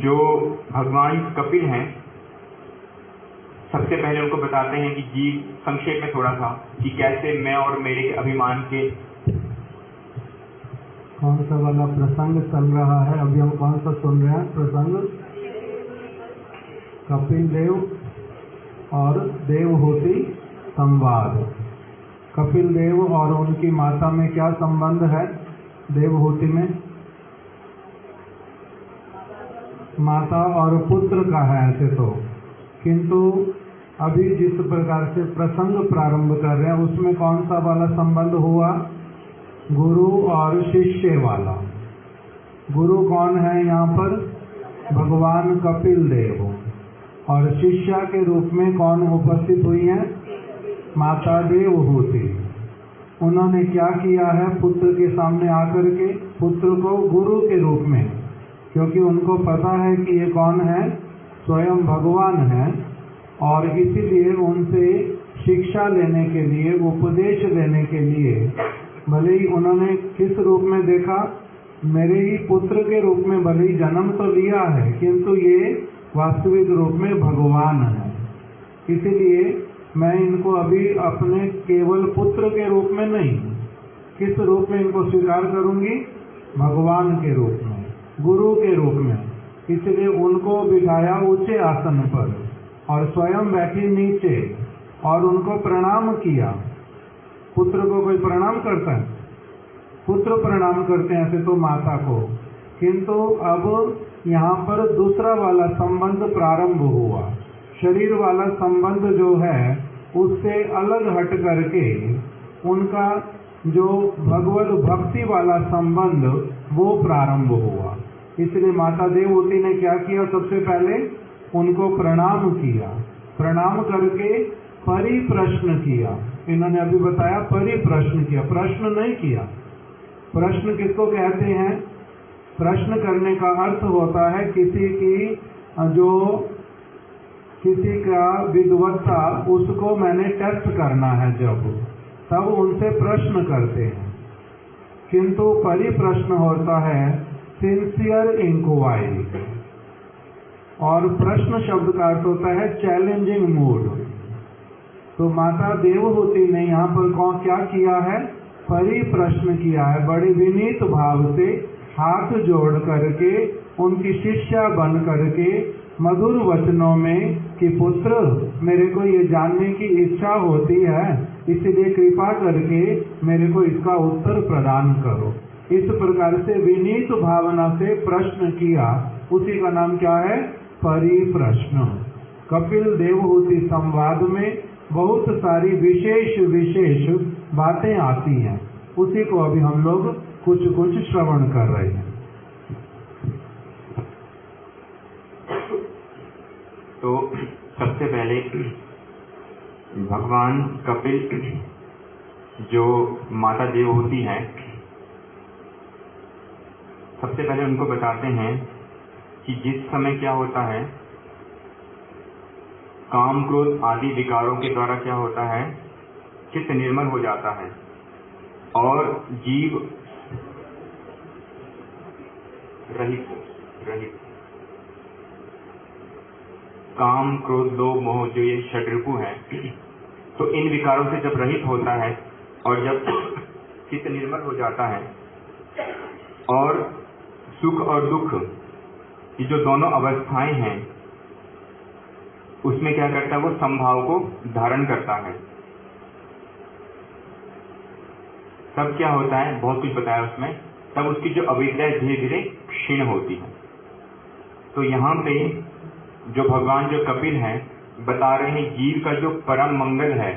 जो भगवान कपिल हैं, सबसे पहले उनको बताते हैं कि जी संक्षेप में थोड़ा सा कि कैसे मैं और मेरे के अभिमान के कौन सा वाला प्रसंग चल रहा है। अभी हम कौन सा सुन रहे हैं प्रसंग? कपिल देव और देवहूति संवाद। कपिल देव और उनकी माता में क्या संबंध है? देवहूति में माता और पुत्र का है ऐसे तो, किंतु अभी जिस प्रकार से प्रसंग प्रारंभ कर रहे हैं उसमें कौन सा वाला संबंध हुआ? गुरु और शिष्य वाला। गुरु कौन है यहाँ पर? भगवान कपिल देव। और शिष्या के रूप में कौन उपस्थित हुई है? माता देवहूति। उन्होंने क्या किया है? पुत्र के सामने आकर के पुत्र को गुरु के रूप में, क्योंकि उनको पता है कि ये कौन है? स्वयं भगवान है, और इसीलिए उनसे शिक्षा लेने के लिए, उपदेश लेने के लिए, भले ही उन्होंने किस रूप में देखा? मेरे ही पुत्र के रूप में भले ही जन्म तो लिया है, किंतु ये वास्तविक रूप में भगवान है। इसीलिए मैं इनको अभी अपने केवल पुत्र के रूप में नहीं, किस रूप में इनको स्वीकार करूंगी? भगवान के रूप में, गुरु के रूप में। इसलिए उनको बिठाया ऊंचे आसन पर और स्वयं बैठी नीचे और उनको प्रणाम किया। पुत्र को कोई प्रणाम करता है? पुत्र प्रणाम करते हैं ऐसे तो माता को, किंतु अब यहाँ पर दूसरा वाला संबंध प्रारंभ हुआ। शरीर वाला संबंध जो है उससे अलग हट करके उनका जो भगवत भक्ति वाला संबंध वो प्रारंभ हुआ। इसलिए माता देवहूति ने क्या किया? सबसे पहले उनको प्रणाम किया, प्रणाम करके परिप्रश्न किया। इन्होंने अभी बताया परिप्रश्न किया, प्रश्न नहीं किया। प्रश्न किसको कहते हैं? प्रश्न करने का अर्थ होता है किसी का विद्वत्ता, उसको मैंने टेस्ट करना है, जब तब उनसे प्रश्न करते हैं। किंतु परिप्रश्न होता है सिंसियर इंक्वायरी, और प्रश्न शब्द का अर्थ होता है चैलेंजिंग मूड। तो माता देवहूति ने यहाँ पर क्या किया है? परिप्रश्न किया है। बड़े विनीत भाव से हाथ जोड़ करके उनकी शिष्या बन करके मधुर वचनों में कि पुत्र, मेरे को ये जानने की इच्छा होती है, इसलिए कृपा करके मेरे को इसका उत्तर प्रदान करो। इस प्रकार से विनीत भावना से प्रश्न किया, उसी का नाम क्या है? परिप्रश्न। कपिल देवहूति संवाद में बहुत सारी विशेष बातें आती हैं, उसी को अभी हम लोग कुछ श्रवण कर रहे हैं। तो सबसे पहले भगवान कपिल जो माता देवहूति हैं, सबसे पहले उनको बताते हैं कि जिस समय क्या होता है, काम क्रोध आदि विकारों के द्वारा क्या होता है, चित्त निर्मल हो जाता है और जीव रहित काम क्रोध लोभ मोह जो ये षड्रिपु हैं, तो इन विकारों से जब रहित होता है और जब चित्त निर्मल हो जाता है और सुख और दुख ये जो दोनों अवस्थाएं हैं उसमें क्या करता है, वो समभाव को धारण करता है। तब क्या होता है, बहुत कुछ बताया उसमें, तब उसकी जो अविद्या धीरे धीरे क्षीण होती है। तो यहाँ पे जो भगवान जो कपिल हैं बता रहे हैं जीव का जो परम मंगल है,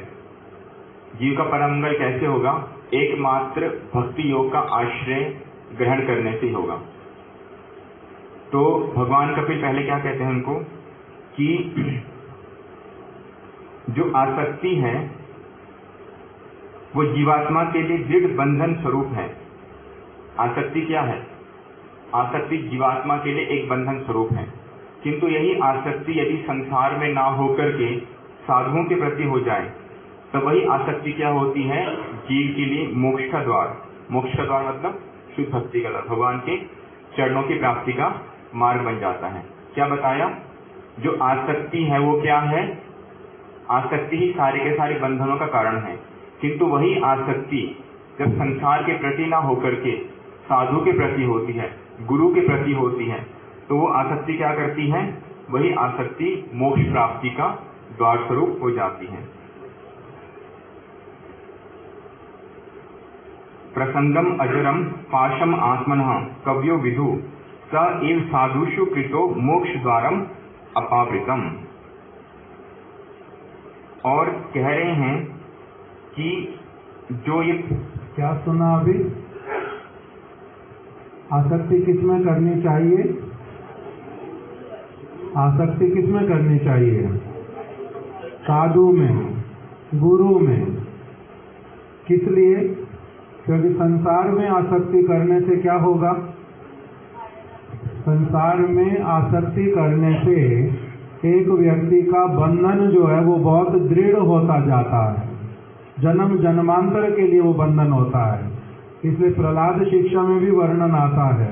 जीव का परम मंगल कैसे होगा? एकमात्र भक्ति योग का आश्रय ग्रहण करने से होगा। तो भगवान कपिल पहले क्या कहते हैं उनको कि जो आसक्ति है वो जीवात्मा के लिए दृढ़ बंधन स्वरूप है। आसक्ति क्या है? आसक्ति जीवात्मा के लिए एक बंधन स्वरूप है, किंतु यही आसक्ति यदि संसार में ना होकर के साधुओं के प्रति हो जाए तो वही आसक्ति क्या होती है? जीव के लिए मोक्ष का द्वार। मोक्ष का द्वार मतलब शुद्ध भक्ति का द्वार, भगवान के चरणों की प्राप्ति का मार्ग बन जाता है। क्या बताया? जो आसक्ति है वो क्या है? आसक्ति ही सारे के सारे बंधनों का कारण है, किंतु वही आसक्ति जब संसार के प्रति ना होकर के साधु के प्रति होती है, गुरु के प्रति होती है, तो वो आसक्ति क्या करती है? वही आसक्ति मोक्ष प्राप्ति का द्वार स्वरूप हो जाती है। प्रसंगम अजरम पाशम आत्मनः कव्यो विदु स एव साधुषु कृतो मोक्ष द्वारम अपावृतम। और कह रहे हैं कि जो ये क्या सुना अभी? आसक्ति किसमें करनी चाहिए? आसक्ति किसमें करनी चाहिए? साधु में, गुरु में। किस लिए? क्योंकि संसार में आसक्ति करने से क्या होगा? संसार में आसक्ति करने से एक व्यक्ति का बंधन जो है वो बहुत दृढ़ होता जाता है, जन्म जन्मांतर के लिए वो बंधन होता है। इसलिए प्रहलाद शिक्षा में भी वर्णन आता है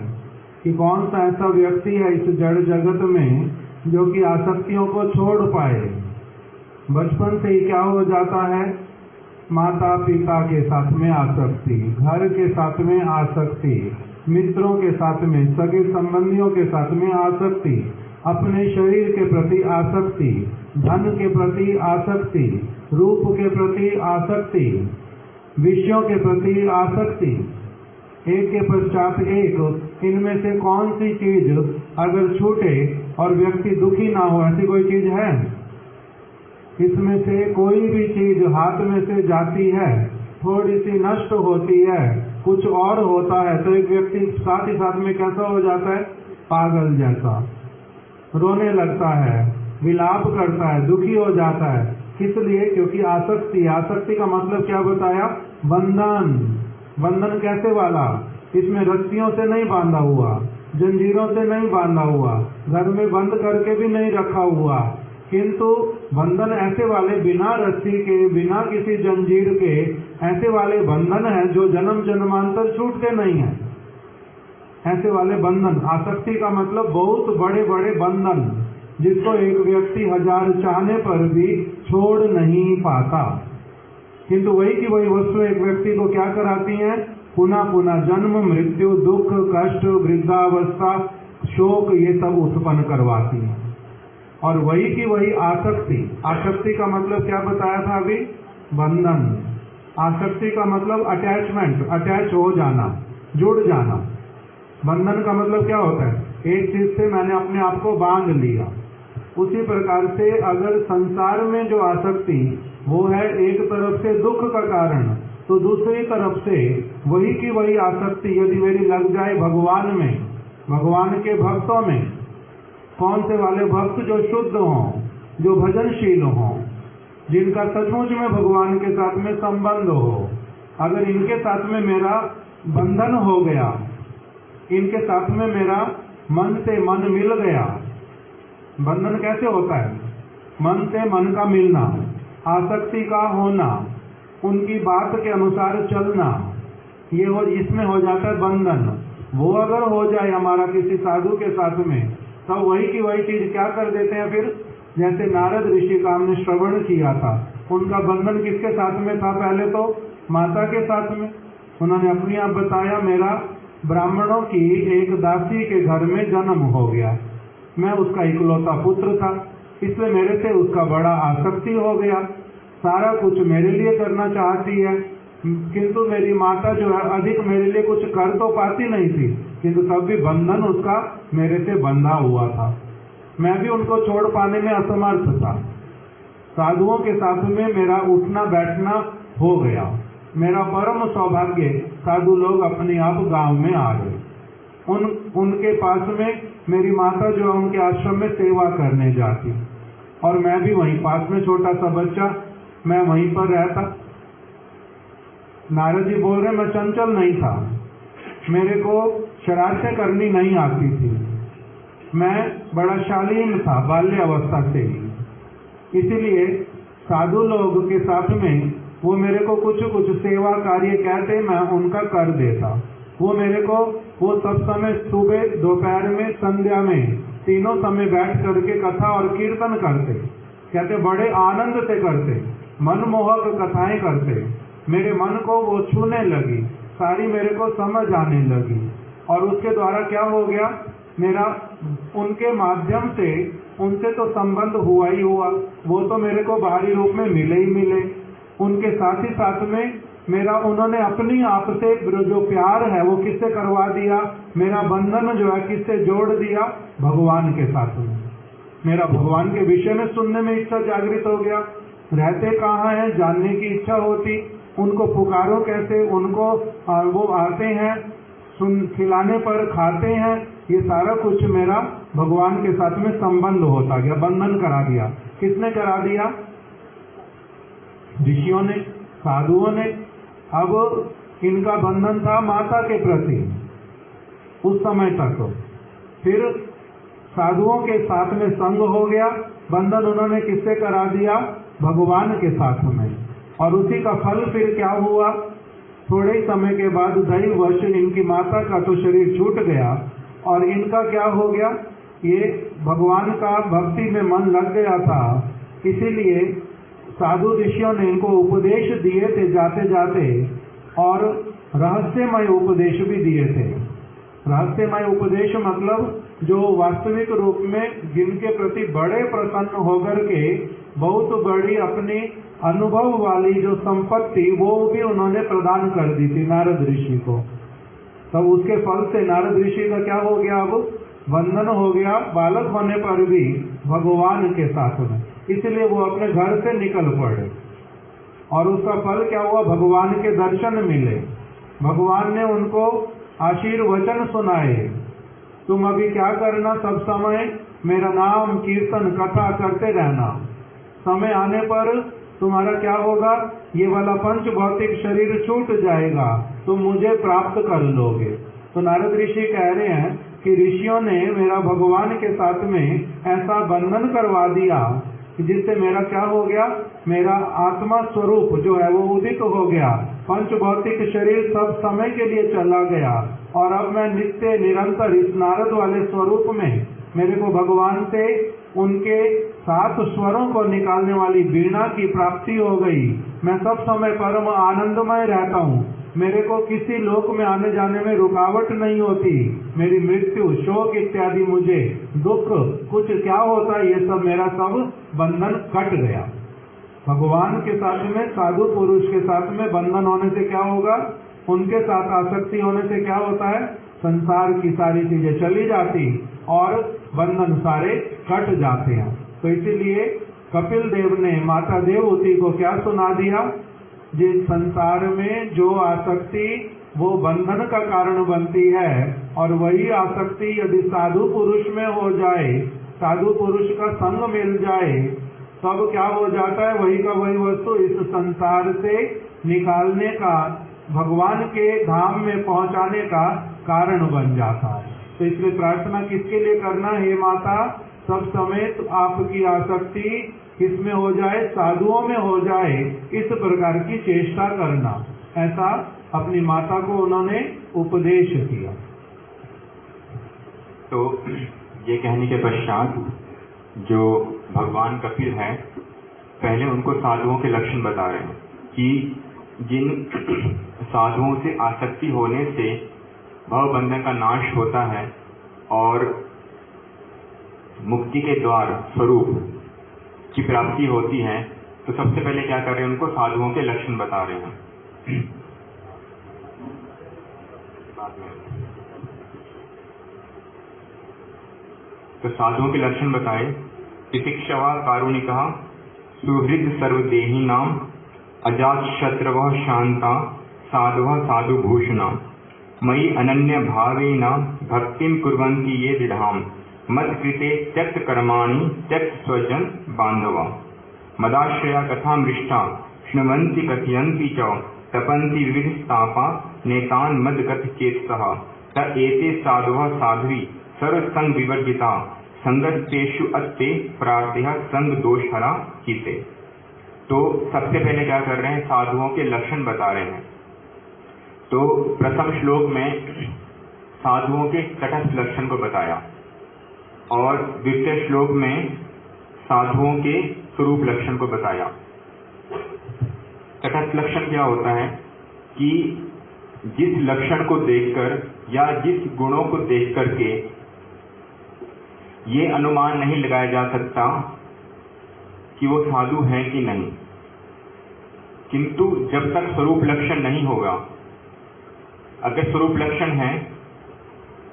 कि कौन सा ऐसा व्यक्ति है इस जड़ जगत में जो कि आसक्तियों को छोड़ पाए। बचपन से ही क्या हो जाता है? माता पिता के साथ में आसक्ति, घर के साथ में आसक्ति, मित्रों के साथ में, सगे संबंधियों के साथ में आसक्ति, अपने शरीर के प्रति आसक्ति, धन के प्रति आसक्ति, रूप के प्रति आसक्ति, विषयों के प्रति आसक्ति, एक के पश्चात एक। इनमें से कौन सी चीज अगर छूटे और व्यक्ति दुखी ना हो, ऐसी कोई चीज है? इसमें से कोई भी चीज हाथ में से जाती है, थोड़ी सी नष्ट होती है, कुछ और होता है, तो एक व्यक्ति साथ ही साथ में कैसा हो जाता है? पागल जैसा, रोने लगता है, विलाप करता है, दुखी हो जाता है। किस लिए? क्योंकि आसक्ति। आसक्ति का मतलब क्या बताया? बंधन। बंधन कैसे वाला? इसमें रस्सियों से नहीं बांधा हुआ, जंजीरों से नहीं बांधा हुआ, घर में बंद करके भी नहीं रखा हुआ, किंतु बंधन ऐसे वाले बिना रस्सी के, बिना किसी जंजीर के, ऐसे वाले बंधन है जो जन्म जन्मांतर छूटते नहीं है। ऐसे वाले बंधन। आसक्ति का मतलब बहुत बड़े बड़े बंधन, जिसको एक व्यक्ति हजार चाहने पर भी छोड़ नहीं पाता, किंतु वही की वही वस्तु एक व्यक्ति को क्या कराती है? पुनः पुनः जन्म, मृत्यु, दुख, कष्ट, वृद्धावस्था, शोक, ये सब उत्पन्न करवाती है। और वही की वही आसक्ति। आसक्ति का मतलब क्या बताया था अभी? बंधन। आसक्ति का मतलब अटैचमेंट, अटैच हो जाना, जुड़ जाना। बंधन का मतलब क्या होता है? एक चीज से मैंने अपने आप को बांध लिया। उसी प्रकार से अगर संसार में जो आसक्ति वो है एक तरफ से दुख का कारण, तो दूसरी तरफ से वही की वही आसक्ति यदि मेरी लग जाए भगवान में, भगवान के भक्तों में, कौन से वाले भक्त? जो शुद्ध हों, जो भजनशील हों, जिनका सचमुच में भगवान के साथ में संबंध हो। अगर इनके साथ में मेरा बंधन हो गया, इनके साथ में मेरा मन से मन मिल गया। बंधन कैसे होता है? मन से मन का मिलना, आसक्ति का होना, उनकी बात के अनुसार चलना, ये हो, इसमें हो जाता है बंधन। वो अगर हो जाए हमारा किसी साधु के साथ में, तो वही की वही चीज क्या कर देते हैं फिर? जैसे नारद ऋषि का हमने श्रवण किया था, उनका बंधन किसके साथ में था? पहले तो माता के साथ में। उन्होंने अपने आप बताया, मेरा ब्राह्मणों की एक दासी के घर में जन्म हो गया, मैं उसका इकलौता पुत्र था, इसलिए मेरे से उसका बड़ा आसक्ति हो गया, सारा कुछ मेरे लिए करना चाहती है, किंतु मेरी माता जो है अधिक मेरे लिए कुछ कर तो पाती नहीं थी, किंतु तब भी बंधन उसका मेरे से बंधा हुआ था। मैं भी उनको छोड़ पाने में असमर्थ था। साधुओं के साथ में मेरा उठना बैठना हो गया। मेरा परम सौभाग्य, साधु लोग अपने आप गांव में आ गए। उनके पास में मेरी माता जो है उनके आश्रम में सेवा करने जाती, और मैं भी वहीं पास में, छोटा सा बच्चा, मैं वहीं पर रहता। नारद जी बोल रहे मैं चंचल नहीं था, मेरे को शरारतें करनी नहीं आती थी, मैं बड़ा शालीन था बाल्य अवस्था से ही। इसीलिए साधु लोग के साथ में वो मेरे को कुछ कुछ सेवा कार्य कहते, मैं उनका कर देता। वो मेरे को वो सब समय, सुबह, दोपहर में, संध्या में, तीनों समय बैठ करके कथा और कीर्तन करते। कहते बड़े आनंद से करते, मनमोहक कथाएं करते। मेरे मन को वो छूने लगी, सारी मेरे को समझ आने लगी। और उसके द्वारा क्या हो गया, मेरा उनके माध्यम से उनसे तो संबंध हुआ ही हुआ, वो तो मेरे को बाहरी रूप में मिले ही मिले। उनके साथ ही साथ में मेरा उन्होंने अपनी आप से जो प्यार है वो किससे करवा दिया, मेरा बंधन जो है किससे जोड़ दिया, भगवान के साथ में। मेरा भगवान के विषय में सुनने में इच्छा जागृत हो गया। रहते कहाँ हैं जानने की इच्छा होती, उनको पुकारो कैसे, उनको वो आते हैं, खिलाने पर खाते हैं, ये सारा कुछ मेरा भगवान के साथ में संबंध होता गया। बंधन करा दिया। किसने करा दिया? ऋषियों ने, साधुओं ने। अब इनका बंधन था माता के प्रति उस समय तक। फिर साधुओं के साथ में संग हो गया, बंधन उन्होंने किससे करा दिया? भगवान के साथ में। और उसी का फल फिर क्या हुआ? थोड़े ही समय के बाद दैववश इनकी माता का तो शरीर छूट गया और इनका क्या हो गया, ये भगवान का भक्ति में मन लग गया था। इसीलिए साधु ऋषियों ने इनको उपदेश दिए थे जाते जाते, और रहस्यमय उपदेश भी दिए थे। रहस्यमय उपदेश मतलब जो वास्तविक रूप में जिनके प्रति बड़े प्रसन्न होकर के बहुत बड़ी अपनी अनुभव वाली जो संपत्ति वो भी उन्होंने प्रदान कर दी थी नारद ऋषि को। तब उसके फल से नारद ऋषि का क्या हो गया, अब बंधन हो गया, बालक होने पर भी भगवान के साथ में। इसलिए वो अपने घर से निकल पड़े और उसका फल क्या हुआ, भगवान के दर्शन मिले। भगवान ने उनको आशीर्वचन सुनाए, तुम अभी क्या करना, सब समय मेरा नाम कीर्तन कथा करते रहना, समय आने पर तुम्हारा क्या होगा, ये वाला पंच भौतिक शरीर छूट जाएगा, तुम मुझे प्राप्त कर लोगे। तो नारद ऋषि कह रहे हैं कि ऋषियों ने मेरा भगवान के साथ में ऐसा बंधन करवा दिया जिससे मेरा क्या हो गया, मेरा आत्मा स्वरूप जो है वो उदित हो गया, पंच भौतिक शरीर सब समय के लिए चला गया, और अब मैं नित्य निरंतर इस नारद वाले स्वरूप में मेरे को भगवान से उनके 7 स्वरों को निकालने वाली वीणा की प्राप्ति हो गई। मैं सब समय परम आनंदमय रहता हूँ, मेरे को किसी लोक में आने जाने में रुकावट नहीं होती। मेरी मृत्यु, शोक इत्यादि, मुझे दुख कुछ क्या होता है, ये सब मेरा सब बंधन कट गया। भगवान के साथ में, साधु पुरुष के साथ में बंधन होने से क्या होगा, उनके साथ आसक्ति होने से क्या होता है, संसार की सारी चीजें चली जाती और बंधन सारे कट जाते हैं। तो इसीलिए कपिल देव ने माता देवहूति को क्या सुना दिया, जिस संसार में जो आसक्ति वो बंधन का कारण बनती है, और वही आसक्ति यदि साधु पुरुष में हो जाए, साधु पुरुष का संग मिल जाए, तब क्या हो जाता है, वही का वही वस्तु इस संसार से निकालने का, भगवान के धाम में पहुंचाने का कारण बन जाता है। तो इसलिए प्रार्थना किसके लिए करना, हे माता, सब समेत आपकी आसक्ति किसमें हो जाए, साधुओं में हो जाए, इस प्रकार की चेष्टा करना। ऐसा अपनी माता को उन्होंने उपदेश किया। तो ये कहने के पश्चात जो भगवान कपिल है, पहले उनको साधुओं के लक्षण बता रहे हैं कि जिन साधुओं से आसक्ति होने से भवबंधन का नाश होता है और मुक्ति के द्वार स्वरूप की प्राप्ति होती है, तो सबसे पहले क्या कर रहे हैं, उनको साधुओं के लक्षण बता रहे हैं। तो साधुओं के लक्षण बताए, तितिक्षवा कारुणिकः सुहृद सर्वदेहिनां अजातशत्रवः शांता साधवः साधुभूषणा मयि अनन्य भावेन भक्तिं कुर्वन्ति ये दृढाम् मत्कृते त्यक्त कर्माणि त्यक्त स्वजन बांधवा मदाश्रया कथामृष्टा शृण्वन्ति कथयन्ति च तपन्ति विविधतापा नेतान् मद्गतचेतसः त एते साधवः साध्वी सर्वसंग विवर्जिता संगस्तेषु अत्ते प्रार्थया संग दोषहरा कीते। तो सबसे पहले क्या कर रहे हैं, साधुओं के लक्षण बता रहे हैं। तो प्रथम श्लोक में साधुओं के तटस्थ लक्षण को बताया और द्वितीय श्लोक में साधुओं के स्वरूप लक्षण को बताया। तटस्थ लक्षण क्या होता है कि जिस लक्षण को देखकर या जिस गुणों को देख करके ये अनुमान नहीं लगाया जा सकता कि वो साधु है कि नहीं, किंतु जब तक स्वरूप लक्षण नहीं होगा, अगर स्वरूप लक्षण है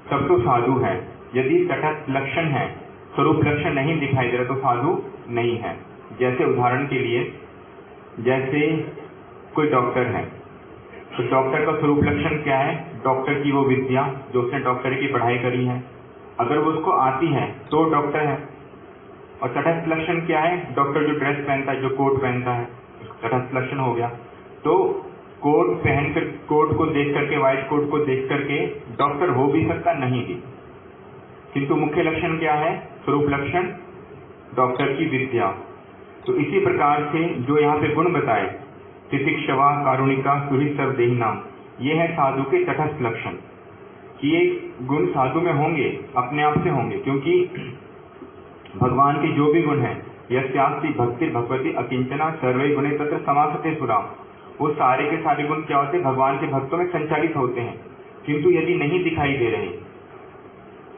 तब तो साधु है, यदि तटस्थ लक्षण है स्वरूप लक्षण नहीं दिखाई दे रहा तो साधु नहीं है। जैसे उदाहरण के लिए, जैसे कोई डॉक्टर है तो डॉक्टर का स्वरूप लक्षण क्या है, डॉक्टर की वो विद्या जो उसने डॉक्टरी की पढ़ाई करी है, अगर वो उसको आती है तो डॉक्टर है। और तटस्थ लक्षण क्या है, डॉक्टर जो ड्रेस पहनता है, जो कोट पहनता है, तटस्थ लक्षण हो गया। तो कोट पहनकर, कोट को देख करके, व्हाइट कोट को देख करके डॉक्टर हो भी सकता, नहीं भी, किंतु मुख्य लक्षण क्या है, स्वरूप लक्षण डॉक्टर की विद्या। तो इसी प्रकार से जो यहाँ पे गुण बताए, तितिक्षवा कारुणिका सुहृद सर्वदेहिनां, ये है साधु के तटस्थ लक्षण कि ये गुण साधु में होंगे, अपने आप से होंगे, क्योंकि भगवान के जो भी गुण हैं, यस्यास्ति भक्ति भगवती अकिंचना सर्वे गुणे तत्र समासते सुरा, वो सारे के सारे गुण क्या होते हैं, भगवान के भक्तों में संचालित होते हैं। किंतु यदि नहीं दिखाई दे रहे,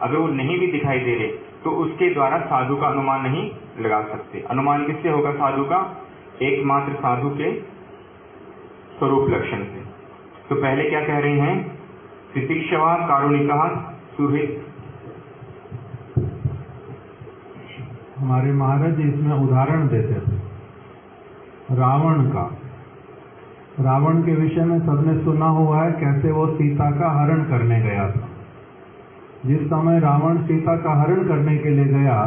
अगर वो नहीं भी दिखाई दे रहे तो उसके द्वारा साधु का अनुमान नहीं लगा सकते। अनुमान किससे होगा साधु का, एकमात्र साधु के स्वरूप लक्षण से। तो पहले क्या कह रहे हैं, तितिक्षवा कारुणिका सुहृद। हमारे महाराज जी इसमें उदाहरण देते थे रावण का। रावण के विषय में सबने सुना हुआ है, कैसे वो सीता का हरण करने गया था। जिस समय रावण सीता का हरण करने के लिए गया,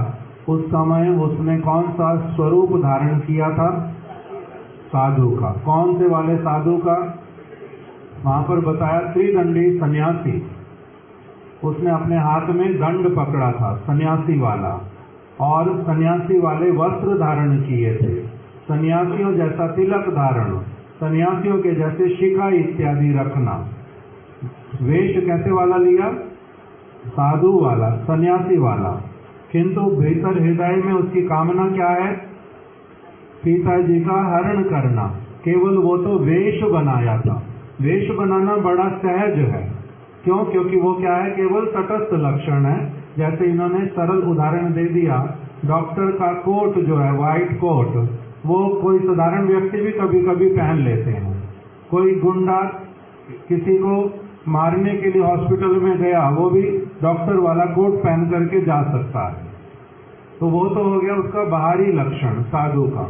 उस समय उसने कौन सा स्वरूप धारण किया था, साधु का। कौन से वाले साधु का, वहां पर बताया त्रिदंडी सन्यासी। उसने अपने हाथ में दंड पकड़ा था, सन्यासी वाला, और सन्यासी वाले वस्त्र धारण किए थे, सन्यासियों जैसा तिलक धारण, सन्यासियों के जैसे शिखा इत्यादि रखना। वेश कैसे वाला लिया, साधु वाला, सन्यासी वाला, किंतु भीतर हृदय में उसकी कामना क्या है, सीता जी का हरण करना। केवल वो तो वेश बनाया था। वेश बनाना बड़ा सहज है, क्यों, क्योंकि वो क्या है, केवल तटस्थ लक्षण है। जैसे इन्होंने सरल उदाहरण दे दिया, डॉक्टर का कोट जो है, व्हाइट कोट, वो कोई साधारण व्यक्ति भी कभी कभी पहन लेते हैं। कोई गुंडा किसी को मारने के लिए हॉस्पिटल में गया, वो भी डॉक्टर वाला कोट पहन करके जा सकता है। तो वो तो हो गया उसका बाहरी लक्षण साधु का।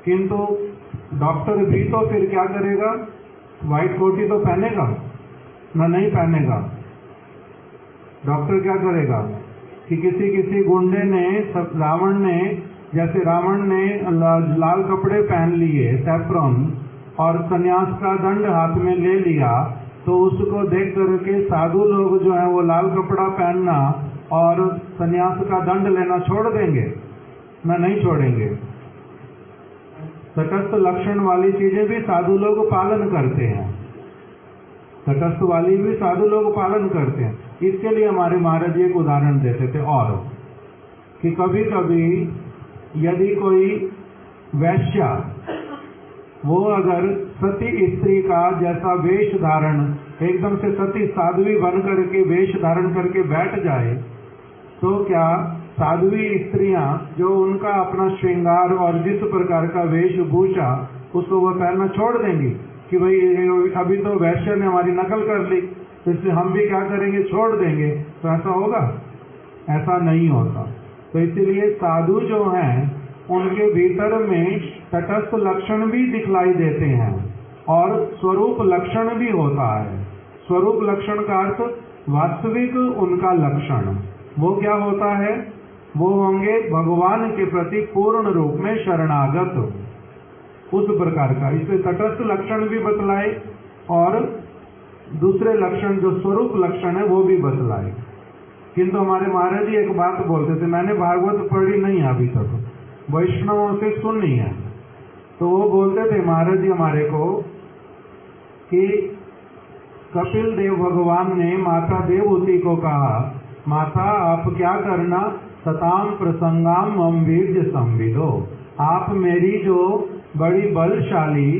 किंतु डॉक्टर भी तो फिर क्या करेगा, व्हाइट कोट ही तो पहनेगा ना, नहीं पहनेगा। डॉक्टर क्या करेगा कि किसी गुंडे ने, रावण ने, जैसे रावण ने लाल कपड़े पहन लिए, सैफ्रॉन, और सन्यास का दंड हाथ में ले लिया, तो उसको देख करके साधु लोग जो है वो लाल कपड़ा पहनना और सन्यास का दंड लेना छोड़ देंगे ना, नहीं छोड़ेंगे। तटस्थ लक्षण वाली चीजें भी साधु लोग पालन करते हैं, तटस्थ वाली भी साधु लोग पालन करते हैं। इसके लिए हमारे महाराज जी एक उदाहरण देते थे, और कि कभी कभी यदि कोई वैश्या, वो अगर सती स्त्री का जैसा वेश धारण, एकदम से सती साध्वी बन करके वेश धारण करके बैठ जाए, तो क्या साध्वी स्त्रियां जो उनका अपना श्रृंगार और जिस प्रकार का वेशभूषा, उसको वो पहनना छोड़ देंगी कि भाई अभी तो वैश्य ने हमारी नकल कर ली, तो इसलिए हम भी क्या करेंगे, छोड़ देंगे। तो ऐसा होगा? ऐसा नहीं होता। तो इसीलिए साधु जो हैं उनके भीतर में तटस्थ लक्षण भी दिखलाई देते हैं और स्वरूप लक्षण भी होता है। स्वरूप लक्षण का अर्थ वास्तविक उनका लक्षण, वो क्या होता है? वो होंगे भगवान के प्रति पूर्ण रूप में शरणागत, उस प्रकार का। इसलिए तटस्थ लक्षण भी बतलाए और दूसरे लक्षण जो स्वरूप लक्षण है वो भी बतलाए। किंतु हमारे महाराज जी एक बात बोलते थे, मैंने भागवत पढ़ी नहीं अभी तक, वैष्णवों से सुनी है, तो वो बोलते थे महाराज जी हमारे को कि कपिल देव भगवान ने माता देवहूति को कहा, माता आप क्या करना, सताम प्रसंगाम मम वीर्य संविदो, आप मेरी जो बड़ी बलशाली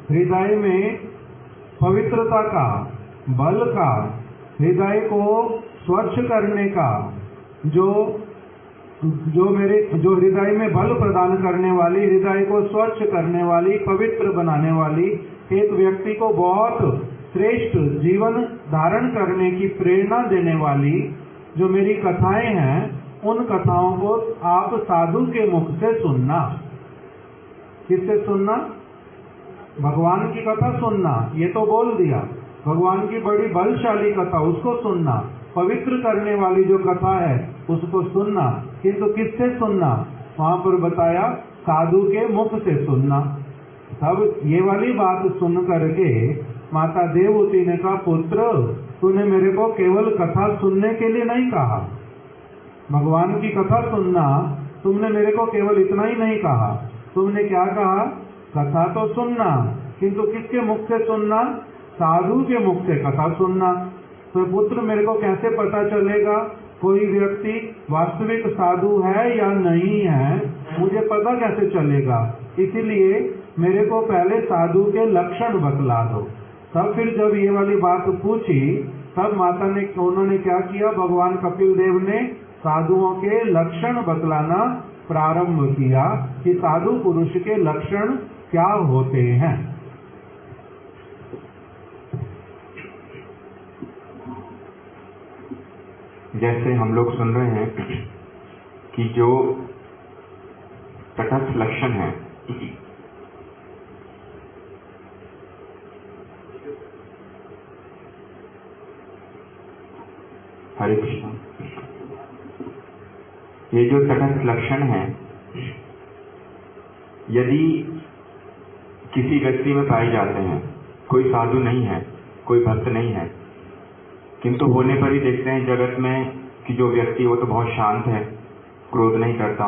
हृदय में पवित्रता का, बल का, हृदय को स्वच्छ करने का, जो हृदय में बल प्रदान करने वाली, हृदय को स्वच्छ करने वाली, पवित्र बनाने वाली, एक व्यक्ति को बहुत श्रेष्ठ जीवन धारण करने की प्रेरणा देने वाली जो मेरी कथाएं हैं, उन कथाओं को आप साधु के मुख से सुनना। किससे सुनना? भगवान की कथा सुनना, ये तो बोल दिया। भगवान की बड़ी बलशाली कथा, उसको सुनना। पवित्र करने वाली जो कथा है उसको सुनना। किंतु किससे सुनना? वहां पर बताया साधु के मुख से सुनना। तब ये वाली बात सुन करके माता देवहूति ने कहा, पुत्र तूने मेरे को केवल कथा सुनने के लिए नहीं कहा, भगवान की कथा सुनना, तुमने मेरे को केवल इतना ही नहीं कहा, तुमने क्या कहा? कथा तो सुनना, किंतु किसके मुख से सुनना? साधु के मुख से कथा सुनना। तो पुत्र मेरे को कैसे पता चलेगा कोई व्यक्ति वास्तविक साधु है या नहीं है, मुझे पता कैसे चलेगा? इसीलिए मेरे को पहले साधु के लक्षण बतला दो। तब फिर जब ये वाली बात पूछी, तब माता ने, उन्होंने क्या किया, भगवान कपिल देव ने साधुओं के लक्षण बतलाना प्रारंभ किया कि साधु पुरुष के लक्षण क्या होते हैं। जैसे हम लोग सुन रहे हैं कि जो तटस्थ लक्षण है, हरे कृष्ण, ये जो तटस्थ लक्षण है यदि किसी व्यक्ति में पाए जाते हैं, कोई साधु नहीं है, कोई भक्त नहीं है, किंतु होने पर ही देखते हैं जगत में कि जो व्यक्ति वो तो बहुत शांत है, क्रोध नहीं करता,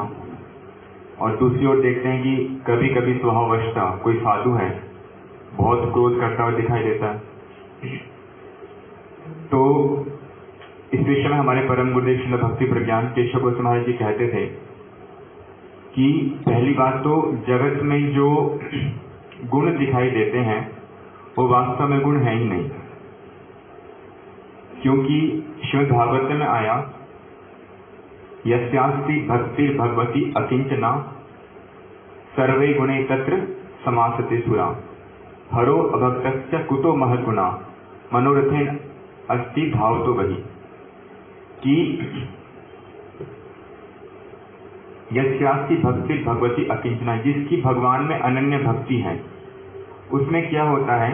और दूसरी ओर देखते हैं कि कभी कभी स्वभाववशता कोई साधु है, बहुत क्रोध करता हुआ दिखाई देता है। तो इस विषय में हमारे परम गुरुदेव श्रील भक्ति प्रज्ञान केशव गोस्वामी महाराज जी कहते थे कि पहली बात तो जगत में जो गुण दिखाई देते हैं वो वास्तव में गुण है ही नहीं, क्योंकि श्रीमद् भागवत में आया, यस्यास्ति भक्ति भगवती अकिंचना सर्वे गुणे तत्र समासते सुरा हरो अभक्तस्य कुतो महद्गुणा मनोरथेन अस्ति धावतो वही, कि यस्यास्ति भक्ति भगवती अकिंचना, जिसकी भगवान में अनन्य भक्ति है, उसमें क्या होता है,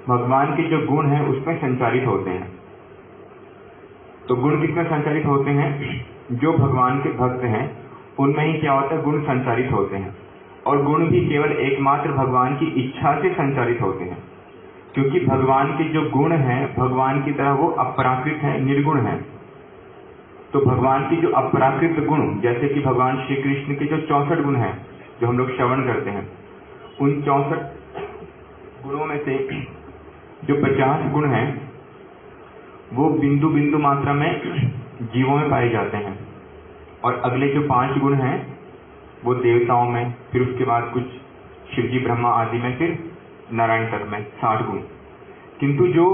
भगवान के जो गुण हैं उसमें संचारित होते हैं। तो गुण किसमें संचारित होते हैं? जो भगवान के भक्त हैं उनमें ही क्या होता है, गुण संचारित होते हैं। और गुण भी केवल एकमात्र भगवान की इच्छा से संचारित होते हैं, क्योंकि भगवान के जो गुण हैं भगवान की तरह वो अपराकृत है, निर्गुण है। तो भगवान की जो अपराकृत गुण, जैसे कि भगवान श्री कृष्ण के जो 64 गुण हैं जो हम लोग श्रवण करते हैं, उन 64 गुणों में से जो 50 गुण हैं वो बिंदु बिंदु मात्रा में जीवों में पाए जाते हैं, और अगले जो 5 गुण हैं वो देवताओं में, फिर उसके बाद कुछ शिवजी ब्रह्मा आदि में, फिर नारायण तक में 60 गुण। किंतु जो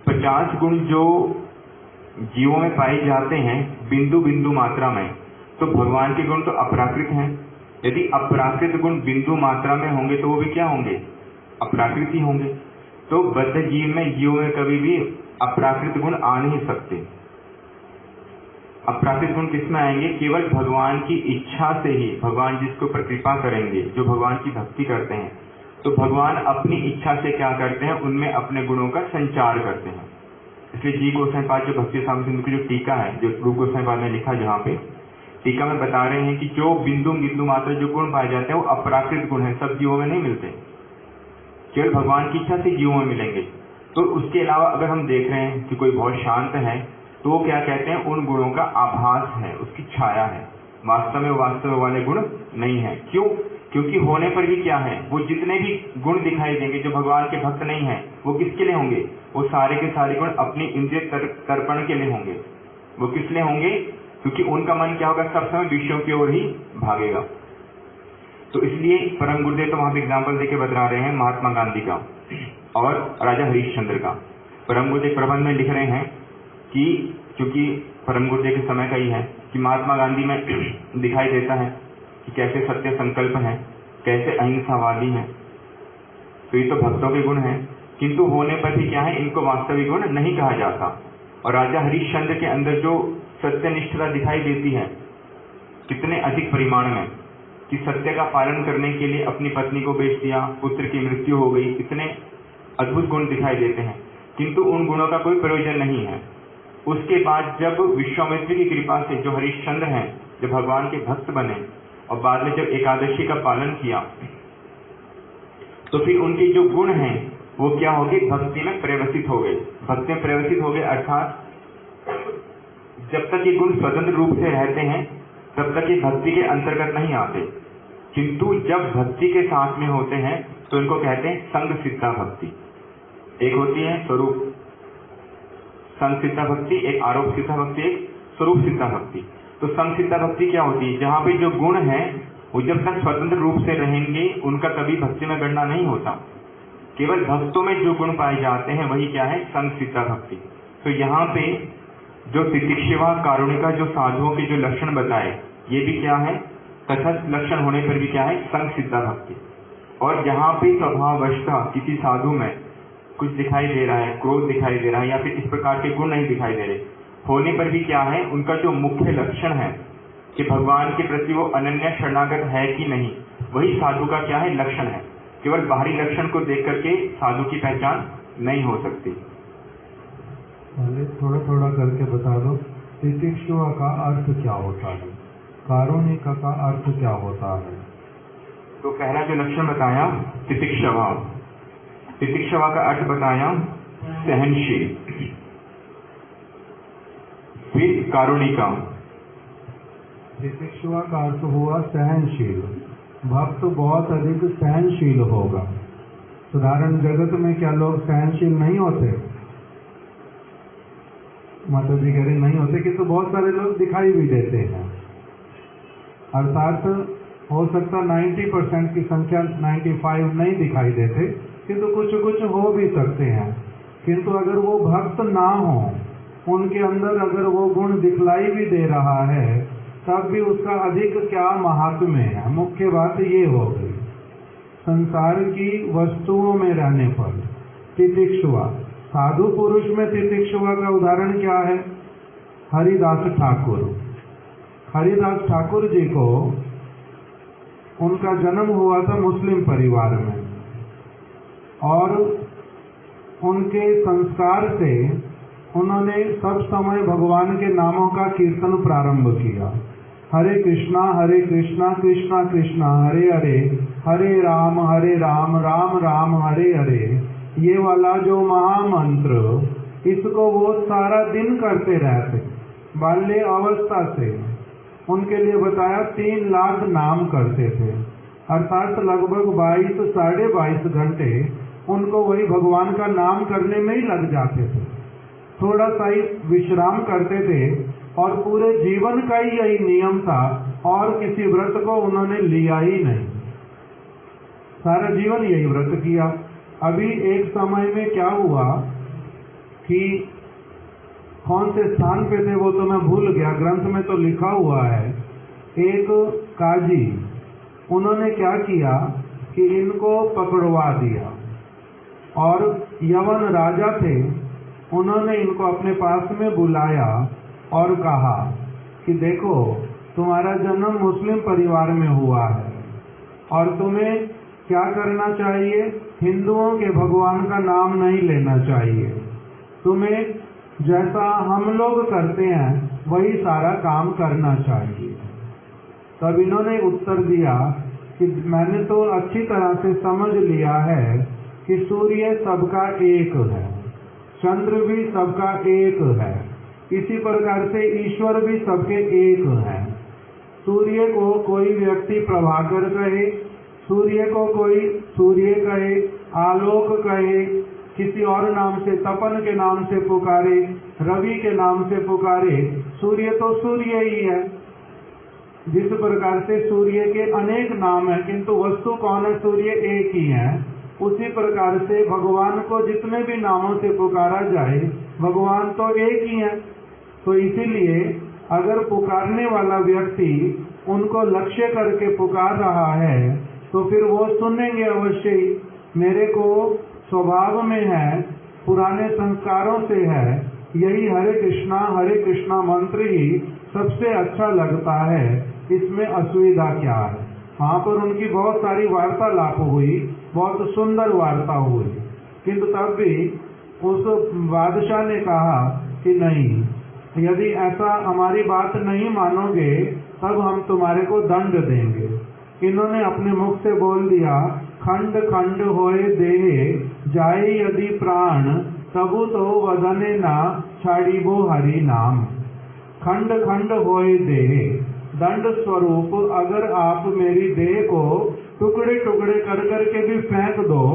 50 गुण जो जीवों में पाए जाते हैं बिंदु बिंदु मात्रा में, तो भगवान के गुण तो अपराकृत हैं। यदि अपराकृत गुण बिंदु मात्रा में होंगे तो वो भी क्या होंगे, अपराकृत ही होंगे। तो बद्ध जीव में कभी भी अपराकृत गुण आ नहीं सकते। अप्राकृत गुण किसमें आएंगे? केवल भगवान की इच्छा से ही, भगवान जिसको पर कृपा करेंगे, जो भगवान की भक्ति करते हैं, तो भगवान अपनी इच्छा से क्या करते हैं, उनमें अपने गुणों का संचार करते हैं। इसलिए जी गोसाई पाद जो भक्ति सागर सिंधु की जो टीका है, जो रूप गोसाई पाद ने लिखा, जहाँ पे टीका में बता रहे हैं कि जो बिंदु बिंदु मात्र जो गुण पाए जाते हैं वो अप्राकृत गुण है, सब जीवों में नहीं मिलते, केवल भगवान की इच्छा से जीवों में मिलेंगे। तो उसके अलावा अगर हम देख रहे हैं कि कोई बहुत शांत है, तो वो क्या कहते हैं, उन गुणों का आभास है, उसकी छाया है, वास्तव में वाले गुण नहीं है। क्यों? क्योंकि होने पर भी क्या है, वो जितने भी गुण दिखाई देंगे जो भगवान के भक्त नहीं है, वो किसके लिए होंगे? वो सारे के सारे गुण अपनी इंद्रिय तर्पण के लिए होंगे। वो किस लिए होंगे? क्योंकि उनका मन क्या होगा, सब समय विषयों की ओर ही भागेगा। तो इसलिए परम गुरुदेव तो वहां पर एग्जाम्पल देके बता रहे हैं महात्मा गांधी का और राजा हरिश्चंद्र का। परम गुरुदेव प्रबंध में लिख रहे हैं कि चूंकि परम गुरुदेव के समय का ही है कि महात्मा गांधी में दिखाई देता है कि कैसे सत्य संकल्प है, कैसे अहिंसावादी है, तो ये तो भक्तों के गुण हैं, किंतु होने पर भी क्या है, इनको वास्तविक गुण नहीं कहा जाता। और राजा हरिश्चंद्र के अंदर जो सत्यनिष्ठता दिखाई देती है, कितने अधिक परिमाण में, कि सत्य का पालन करने के लिए अपनी पत्नी को बेच दिया, पुत्र की मृत्यु हो गई, इतने अद्भुत गुण दिखाई देते हैं, किंतु उन गुणों का कोई प्रयोजन नहीं है। उसके बाद जब विश्वामित्र की कृपा से जो हरिश्चंद्र हैं, जब भगवान के भक्त बने और बाद में जब एकादशी का पालन किया, तो फिर उनके जो गुण हैं वो क्या हो गए, भक्ति में प्रवसित हो गए। भक्ति में प्रवसित हो गए अर्थात जब तक ये गुण स्वतंत्र रूप से रहते हैं तब तक ये भक्ति के अंतर्गत नहीं आते, किंतु जब भक्ति के साथ में होते हैं तो इनको कहते हैं संग सिद्धा भक्ति। एक होती है स्वरूप संग सिद्धा भक्ति, एक आरोप सिद्धा भक्ति, एक स्वरूप सिद्धा भक्ति। तो संग सिद्धा भक्ति क्या होती है, जहाँ पे जो गुण है वो जब तक स्वतंत्र रूप से रहेंगे उनका कभी भक्ति में गणना नहीं होता, केवल भक्तों में जो गुण पाए जाते हैं वही क्या है, संग सिद्धा भक्ति। तो यहाँ पे जो तितिक्षवा कारुणिका जो साधुओं के जो लक्षण बताए, ये भी क्या है, तटस्थ लक्षण होने पर भी क्या है, संग सिद्धा भक्ति। और जहाँ पे स्वभाववशता किसी साधु में कुछ दिखाई दे रहा है, क्रोध दिखाई दे रहा है या फिर इस प्रकार के गुण नहीं दिखाई दे रहे, होने पर भी क्या है, उनका जो मुख्य लक्षण है कि भगवान के प्रति वो अनन्य शरणागत है कि नहीं, वही साधु का क्या है, लक्षण है। केवल बाहरी लक्षण को देख करके साधु की पहचान नहीं हो सकती। थोड़ा थोड़ा करके बता दो, तितिक्षुवा का अर्थ क्या होता है, कारुणिका का अर्थ क्या होता है? तो पहला जो लक्षण बताया तितिक्षवा, तितिक्षवा का अर्थ बताया सहनशील। फिर कारुणिका, तितिक्षुवा का अर्थ हुआ सहनशील। भक्त बहुत अधिक सहनशील होगा। साधारण जगत में क्या लोग सहनशील नहीं होते? माता जी कह रहे नहीं होते, कि तो बहुत सारे लोग दिखाई भी देते हैं। अर्थात हो सकता 90% की संख्या 95 नहीं दिखाई देते, किंतु कुछ कुछ हो भी सकते हैं। किंतु अगर वो भक्त ना हो, उनके अंदर अगर वो गुण दिखलाई भी दे रहा है, तब भी उसका अधिक क्या महात्म्य है। मुख्य बात ये हो गई, संसार की वस्तुओं में रहने पर तितिक्षुवा। साधु पुरुष में तितिक्षुवा का उदाहरण क्या है? हरिदास ठाकुर। हरिदास ठाकुर जी को, उनका जन्म हुआ था मुस्लिम परिवार में, और उनके संस्कार से उन्होंने सब समय भगवान के नामों का कीर्तन प्रारंभ किया। हरे कृष्णा कृष्णा कृष्णा हरे हरे, हरे राम राम राम हरे हरे, ये वाला जो महामंत्र, इसको वो सारा दिन करते रहते। बाल्य अवस्था से उनके लिए बताया 3 लाख नाम करते थे, अर्थात लगभग 22 साढ़े 22 घंटे उनको वही भगवान का नाम करने में ही लग जाते थे। थोड़ा सा ही विश्राम करते थे और पूरे जीवन का ही यही नियम था, और किसी व्रत को उन्होंने लिया ही नहीं, सारा जीवन यही व्रत किया। अभी एक समय में क्या हुआ कि कौन से स्थान पे थे वो तो मैं भूल गया, ग्रंथ में तो लिखा हुआ है, एक काजी, उन्होंने क्या किया कि इनको पकड़वा दिया, और यवन राजा थे, उन्होंने इनको अपने पास में बुलाया और कहा कि देखो तुम्हारा जन्म मुस्लिम परिवार में हुआ है और तुम्हें क्या करना चाहिए, हिंदुओं के भगवान का नाम नहीं लेना चाहिए, तुम्हें जैसा हम लोग करते हैं वही सारा काम करना चाहिए। तब इन्होंने उत्तर दिया कि मैंने तो अच्छी तरह से समझ लिया है कि सूर्य सबका एक है, चंद्र भी सबका एक है, इसी प्रकार से ईश्वर भी सबके एक है। सूर्य को कोई व्यक्ति प्रभाकर कहे, सूर्य को कोई सूर्य कहे, आलोक कहे, किसी और नाम से तपन के नाम से पुकारे, रवि के नाम से पुकारे, सूर्य तो सूर्य ही है। जिस प्रकार से सूर्य के अनेक नाम हैं किंतु वस्तु कौन है, सूर्य एक ही है। उसी प्रकार से भगवान को जितने भी नामों से पुकारा जाए भगवान तो एक ही है। तो इसीलिए अगर पुकारने वाला व्यक्ति उनको लक्ष्य करके पुकार रहा है तो फिर वो सुनेंगे अवश्य ही। मेरे को स्वभाव में है, पुराने संस्कारों से है, यही हरे कृष्णा मंत्र ही सबसे अच्छा लगता है, इसमें असुविधा क्या है। वहाँ पर उनकी बहुत सारी वार्तालाप हुई, बहुत सुंदर वार्ता हुई, किंतु तब भी उस बादशाह ने कहा कि नहीं, यदि ऐसा हमारी बात नहीं मानोगे तब हम तुम्हारे को दंड देंगे। इन्होंने अपने मुख से बोल दिया, खंड खंड होए देहे जाए यदि प्राण तबु तो वदने ना छाड़ीबो हरि नाम। खंड खंड होए देहे, दंड स्वरूप अगर आप मेरी देह को टुकड़े टुकड़े कर करके भी फेंक दो,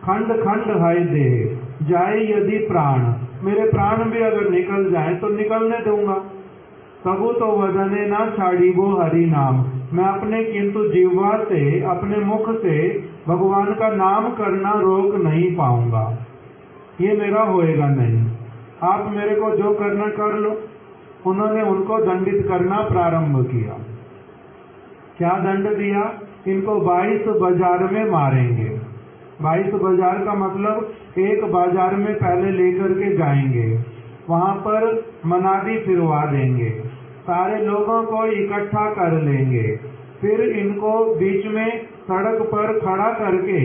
खंड खंड है देह जाए यदि प्राण, मेरे प्राण भी अगर निकल जाए तो निकलने दूंगा। तबु तो वदने ना छाड़ीबो हरि नाम, मैं अपने किंतु जीवा से, अपने मुख से भगवान का नाम करना रोक नहीं पाऊंगा, ये मेरा होएगा नहीं। आप मेरे को जो करना कर लो। उन्होंने उनको दंडित करना प्रारंभ किया। क्या दंड दिया, इनको 22 बाजार में मारेंगे। 22 बाजार का मतलब एक बाजार में पहले लेकर के जाएंगे, वहां पर मनादी फिरवा देंगे, सारे लोगों को इकट्ठा कर लेंगे, फिर इनको बीच में सड़क पर खड़ा करके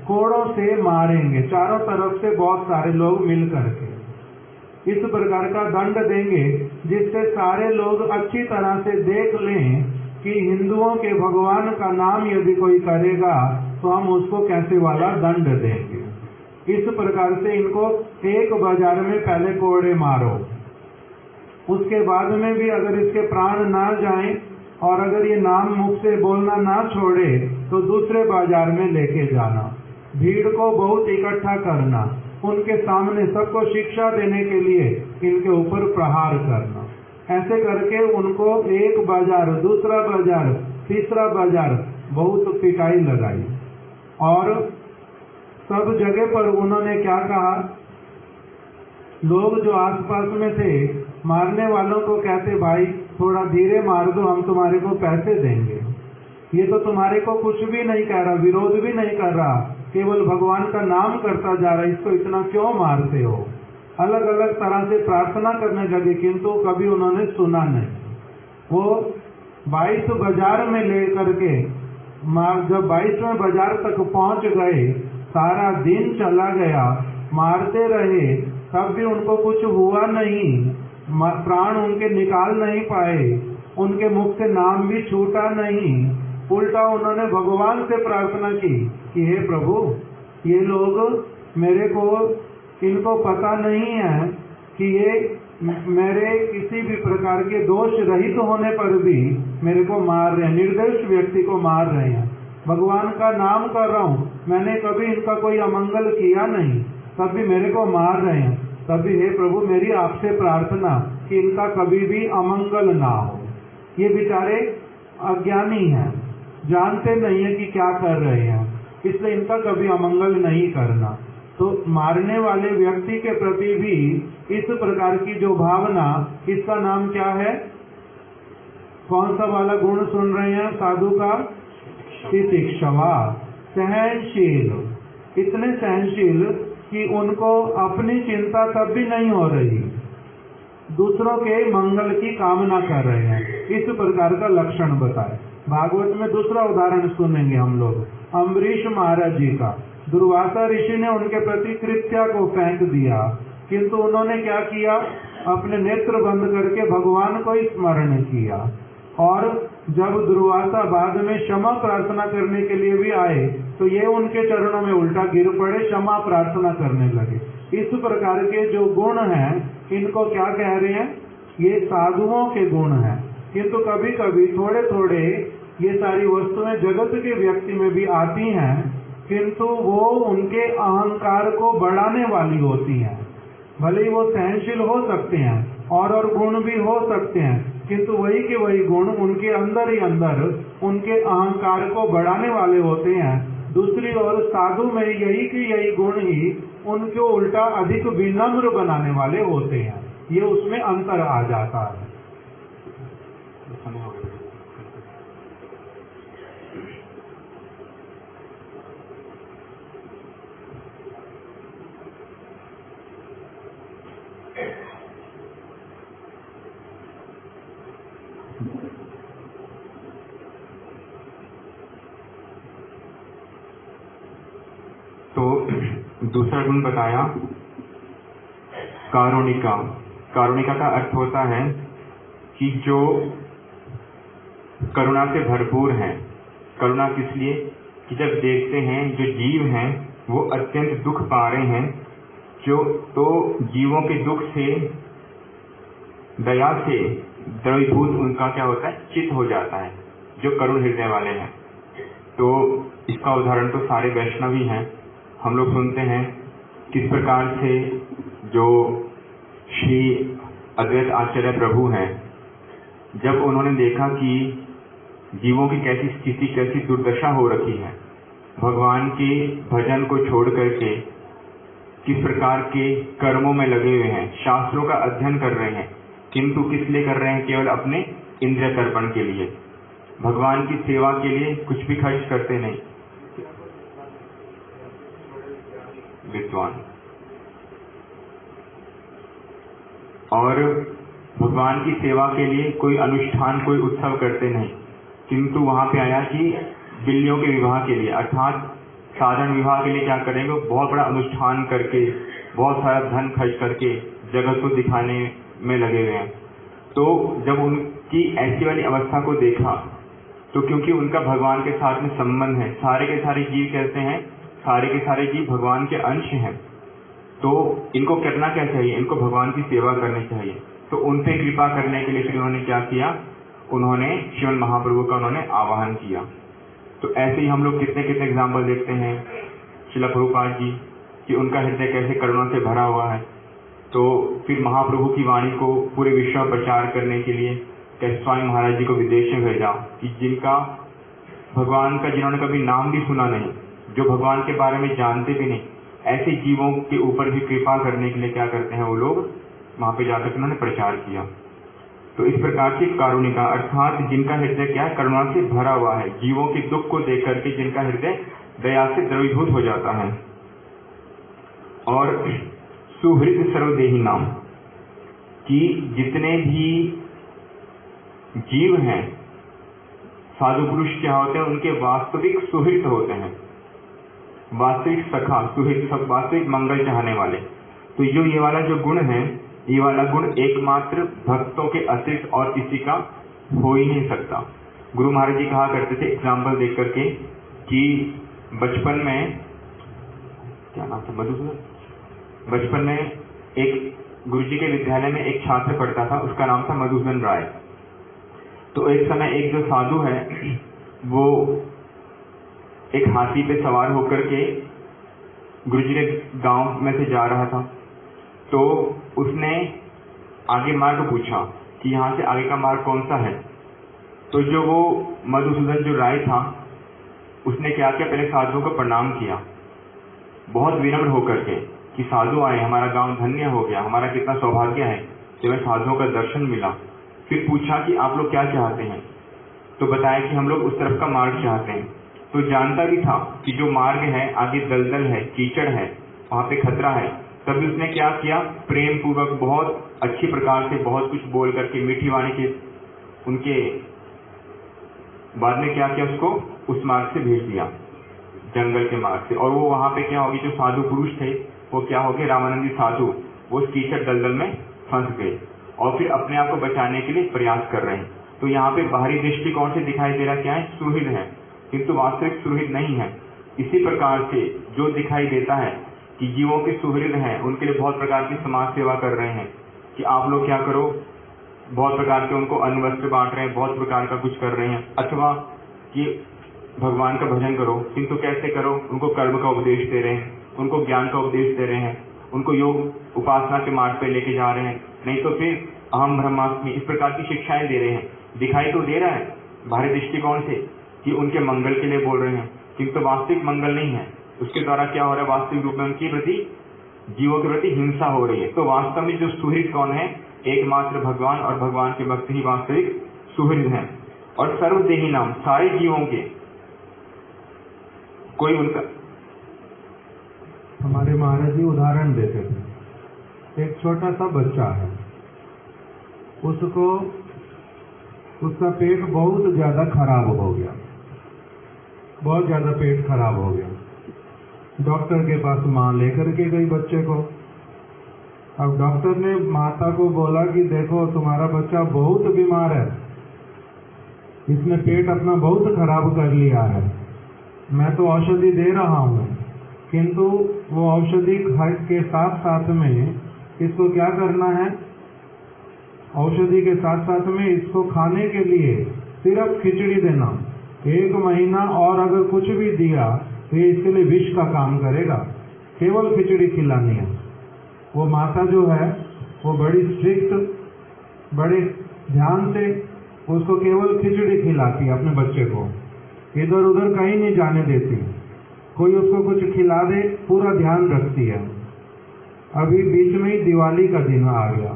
कोड़ों से मारेंगे, चारों तरफ से बहुत सारे लोग मिल करके। इस प्रकार का दंड देंगे जिससे सारे लोग अच्छी तरह से देख लें कि हिंदुओं के भगवान का नाम यदि कोई करेगा तो हम उसको कैसे वाला दंड देंगे। इस प्रकार से इनको एक बाजार में पहले कोड़े मारो, उसके बाद में भी अगर इसके प्राण ना जाएं और अगर ये नाम मुख से बोलना ना छोड़े तो दूसरे बाजार में लेके जाना, भीड़ को बहुत इकट्ठा करना, उनके सामने सबको शिक्षा देने के लिए इनके ऊपर प्रहार करना। ऐसे करके उनको एक बाजार, दूसरा बाजार, तीसरा बाजार बहुत पिटाई लगाई। और सब जगह पर उन्होंने क्या कहा, लोग जो आसपास में थे मारने वालों को कहते, भाई थोड़ा धीरे मार दो, हम तुम्हारे को पैसे देंगे। ये तो तुम्हारे को कुछ भी नहीं कह रहा, विरोध भी नहीं कर रहा, केवल भगवान का नाम करता जा रहा है, इसको इतना क्यों मारते हो। अलग अलग तरह से प्रार्थना करने लगे किंतु कभी उन्होंने सुना नहीं। वो 22 बाजार में ले करके जब 22वें बाजार तक पहुंच गए, सारा दिन चला गया, मारते रहे, तब भी उनको कुछ हुआ नहीं, प्राण उनके निकाल नहीं पाए, उनके मुख से नाम भी छूटा नहीं। उल्टा उन्होंने भगवान से प्रार्थना की कि हे प्रभु, ये लोग मेरे को, इनको पता नहीं है कि ये मेरे किसी भी प्रकार के दोष रहित होने पर भी मेरे को मार रहे हैं, निर्दोष व्यक्ति को मार रहे हैं। भगवान का नाम कर रहा हूँ, मैंने कभी इनका कोई अमंगल किया नहीं, तब भी मेरे को मार रहे हैं। तभी हे प्रभु, मेरी आपसे प्रार्थना कि इनका कभी भी अमंगल ना हो। ये बेचारे अज्ञानी हैं, जानते नहीं है कि क्या कर रहे हैं, इसलिए इनका कभी अमंगल नहीं करना। तो मारने वाले व्यक्ति के प्रति भी इस प्रकार की जो भावना, इसका नाम क्या है, कौन सा वाला गुण सुन रहे हैं साधु का, तितिक्षवा, सहनशील, इतने सहनशील कि उनको अपनी चिंता तब भी नहीं हो रही, दूसरों के मंगल की कामना कर रहे हैं। इस प्रकार का लक्षण बताए। भागवत में दूसरा उदाहरण सुनेंगे हम लोग, अम्बरीश महाराज जी का। दुर्वासा ऋषि ने उनके प्रति कृत्या को फेंक दिया, किंतु उन्होंने क्या किया, अपने नेत्र बंद करके भगवान को स्मरण किया। और जब दुर्वासा बाद में क्षमा प्रार्थना करने के लिए भी आए तो ये उनके चरणों में उल्टा गिर पड़े, क्षमा प्रार्थना करने लगे। इस प्रकार के जो गुण हैं इनको क्या कह रहे हैं, ये साधुओं के गुण हैं। किंतु कभी कभी थोड़े थोड़े ये सारी वस्तुएं जगत के व्यक्ति में भी आती हैं, किंतु वो उनके अहंकार को बढ़ाने वाली होती हैं। भले ही वो सहनशील हो सकते हैं और गुण भी हो सकते हैं, किंतु वही के वही गुण उनके अंदर ही अंदर उनके अहंकार को बढ़ाने वाले होते हैं। दूसरी ओर साधु में यही के यही गुण ही उनको उल्टा अधिक विनम्र बनाने वाले होते हैं। ये उसमें अंतर आ जाता है। तो दूसरा गुण बताया कारुणिका। कारुणिका का अर्थ होता है कि जो करुणा से भरपूर है। करुणा किस लिए कि जब देखते हैं जो जीव हैं वो अत्यंत दुख पा रहे हैं, जो तो जीवों के दुख से दया से द्रवीभूत उनका क्या होता है, चित्त हो जाता है, जो करुण हृदय वाले हैं। तो इसका उदाहरण तो सारे वैष्णव ही हैं। हम लोग सुनते हैं किस प्रकार से जो श्री अद्वैत आचार्य प्रभु हैं, जब उन्होंने देखा कि जीवों की कैसी स्थिति, कैसी दुर्दशा हो रखी है, भगवान के भजन को छोड़ करके किस प्रकार के कर्मों में लगे हुए हैं, शास्त्रों का अध्ययन कर रहे हैं, किंतु किस लिए कर रहे हैं, केवल अपने इंद्रिय तर्पण के लिए, भगवान की सेवा के लिए कुछ भी खर्च करते नहीं। विद्वान और भगवान की सेवा के लिए कोई अनुष्ठान, कोई उत्सव करते नहीं, किंतु वहां पे आया कि बिल्लियों के विवाह के लिए, अर्थात साधारण विवाह के लिए क्या करेंगे, बहुत बड़ा अनुष्ठान करके, बहुत सारा धन खर्च करके जगत को दिखाने में लगे हुए हैं। तो जब उनकी ऐसी वाली अवस्था को देखा तो क्योंकि उनका भगवान के साथ में संबंध है, सारे के सारे जीव कहते हैं, सारे के सारे जीव भगवान के अंश हैं, तो इनको करना क्या चाहिए, इनको भगवान की सेवा करनी चाहिए। तो उन पे कृपा करने के लिए फिर उन्होंने क्या किया, उन्होंने श्रीमन महाप्रभु का उन्होंने आवाहन किया। तो ऐसे ही हम लोग कितने कितने एग्जाम्पल देखते हैं श्रील प्रभुपाद जी कि उनका हृदय कैसे करुणा से भरा हुआ है। तो फिर महाप्रभु की वाणी को पूरे विश्व में प्रचार करने के लिए कैसे स्वामी महाराज जी को विदेश में भेजा, कि जिनका भगवान का जिन्होंने कभी नाम भी सुना नहीं, जो भगवान के बारे में जानते भी नहीं, ऐसे जीवों के ऊपर भी कृपा करने के लिए क्या करते हैं वो लोग, वहां पे जाकर उन्होंने प्रचार किया। तो इस प्रकार की कारुणिका अर्थात जिनका हृदय क्या है, करुणा से भरा हुआ है, जीवों के दुख को देख करके जिनका हृदय दया से द्रवीभूत हो जाता है। और सुहृद सर्वदेही नाम, कि जितने भी जीव हैं, साधु पुरुष क्या होते हैं, उनके वास्तविक सुहृद होते हैं, वास्तविक सखा, सुहृद, सब वास्तविक मंगल चाहने वाले। तो ये वाला जो गुण है, ये वाला गुण एकमात्र भक्तों के अतिरिक्त और किसी का हो ही नहीं सकता। गुरु महाराज जी कहा करते थे एग्जाम्पल देख करके कि बचपन में, क्या नाम था, मधुसूदन, बचपन में एक गुरु जी के विद्यालय में एक छात्र पढ़ता था, उसका नाम था मधुसूदन राय। तो एक समय एक जो साधु है वो एक हाथी पे सवार होकर के गुरु जी के गांव में से जा रहा था। तो उसने आगे मार्ग पूछा कि यहाँ से आगे का मार्ग कौन सा है। तो जो वो मधुसूदन जो राय था उसने क्या किया, पहले साधुओं को प्रणाम किया बहुत विनम्र होकर के कि साधु आए, हमारा गांव धन्य हो गया, हमारा कितना सौभाग्य है कि हमें साधुओं का दर्शन मिला। फिर पूछा कि आप लोग क्या चाहते हैं, तो बताया कि हम लोग उस तरफ का मार्ग चाहते हैं। तो जानता भी था कि जो मार्ग है आगे दलदल है, कीचड़ है, वहां पे खतरा है, तभी उसने क्या किया, प्रेम पूर्वक बहुत अच्छी प्रकार से बहुत कुछ बोल करके मीठी वाणी के उनके बाद में क्या किया, उसको उस मार्ग से भेज दिया, जंगल के मार्ग से। और वो वहां पे क्या होगी, जो साधु पुरुष थे वो क्या हो गए, रामानंदी साधु, वो कीचड़ दलदल में फंस गए और फिर अपने आप को बचाने के लिए प्रयास कर रहे हैं। तो यहाँ पे बाहरी दृष्टिकोण से दिखाई दे रहा क्या है, सुहृद है, किंतु वास्तविक सुहृद नहीं है। इसी प्रकार से जो दिखाई देता है कि जीवों के सुहृद हैं, उनके लिए बहुत प्रकार की समाज सेवा कर रहे हैं कि आप लोग क्या करो, बहुत प्रकार के उनको अन्न वस्त्र बांट रहे हैं, बहुत प्रकार का कुछ कर रहे हैं, अथवा कि भगवान का भजन करो, किंतु कैसे करो, उनको कर्म का उपदेश दे रहे हैं, उनको ज्ञान का उपदेश दे रहे हैं, उनको योग उपासना के मार्ग पे लेके जा रहे हैं, नहीं तो फिर अहम ब्रह्मास्मि, इस प्रकार की शिक्षाएं दे रहे हैं। दिखाई तो दे रहा है बाहरी दृष्टिकोण से कि उनके मंगल के लिए बोल रहे हैं, किंतु वास्तविक मंगल नहीं है। उसके द्वारा क्या हो रहा है, वास्तविक रूप में उनके प्रति, जीवों के प्रति हिंसा हो रही है। तो वास्तव में जो सुहृद कौन है, एकमात्र भगवान, और भगवान के भक्त ही वास्तविक सुहृद हैं। और सर्वदेही नाम, सारे जीवों के कोई उनका, हमारे महाराज जी उदाहरण देते थे, एक छोटा सा बच्चा है, उसको उसका पेट बहुत ज्यादा खराब हो गया, बहुत ज्यादा पेट खराब हो गया। डॉक्टर के पास माँ लेकर के गई बच्चे को। अब डॉक्टर ने माता को बोला कि देखो तुम्हारा बच्चा बहुत बीमार है, इसने पेट अपना बहुत खराब कर लिया है, मैं तो औषधि दे रहा हूँ, किंतु वो औषधि के साथ साथ में इसको क्या करना है, औषधि के साथ साथ में इसको खाने के लिए सिर्फ खिचड़ी देना, 1 महीना और अगर कुछ भी दिया तो ये इसके लिए विष का काम करेगा, केवल खिचड़ी खिलानी है। वो माता जो है वो बड़ी स्ट्रिक्ट, बड़े ध्यान से उसको केवल खिचड़ी खिलाती है अपने बच्चे को, इधर उधर कहीं नहीं जाने देती, कोई उसको कुछ खिला दे पूरा ध्यान रखती है। अभी बीच में ही दिवाली का दिन आ गया,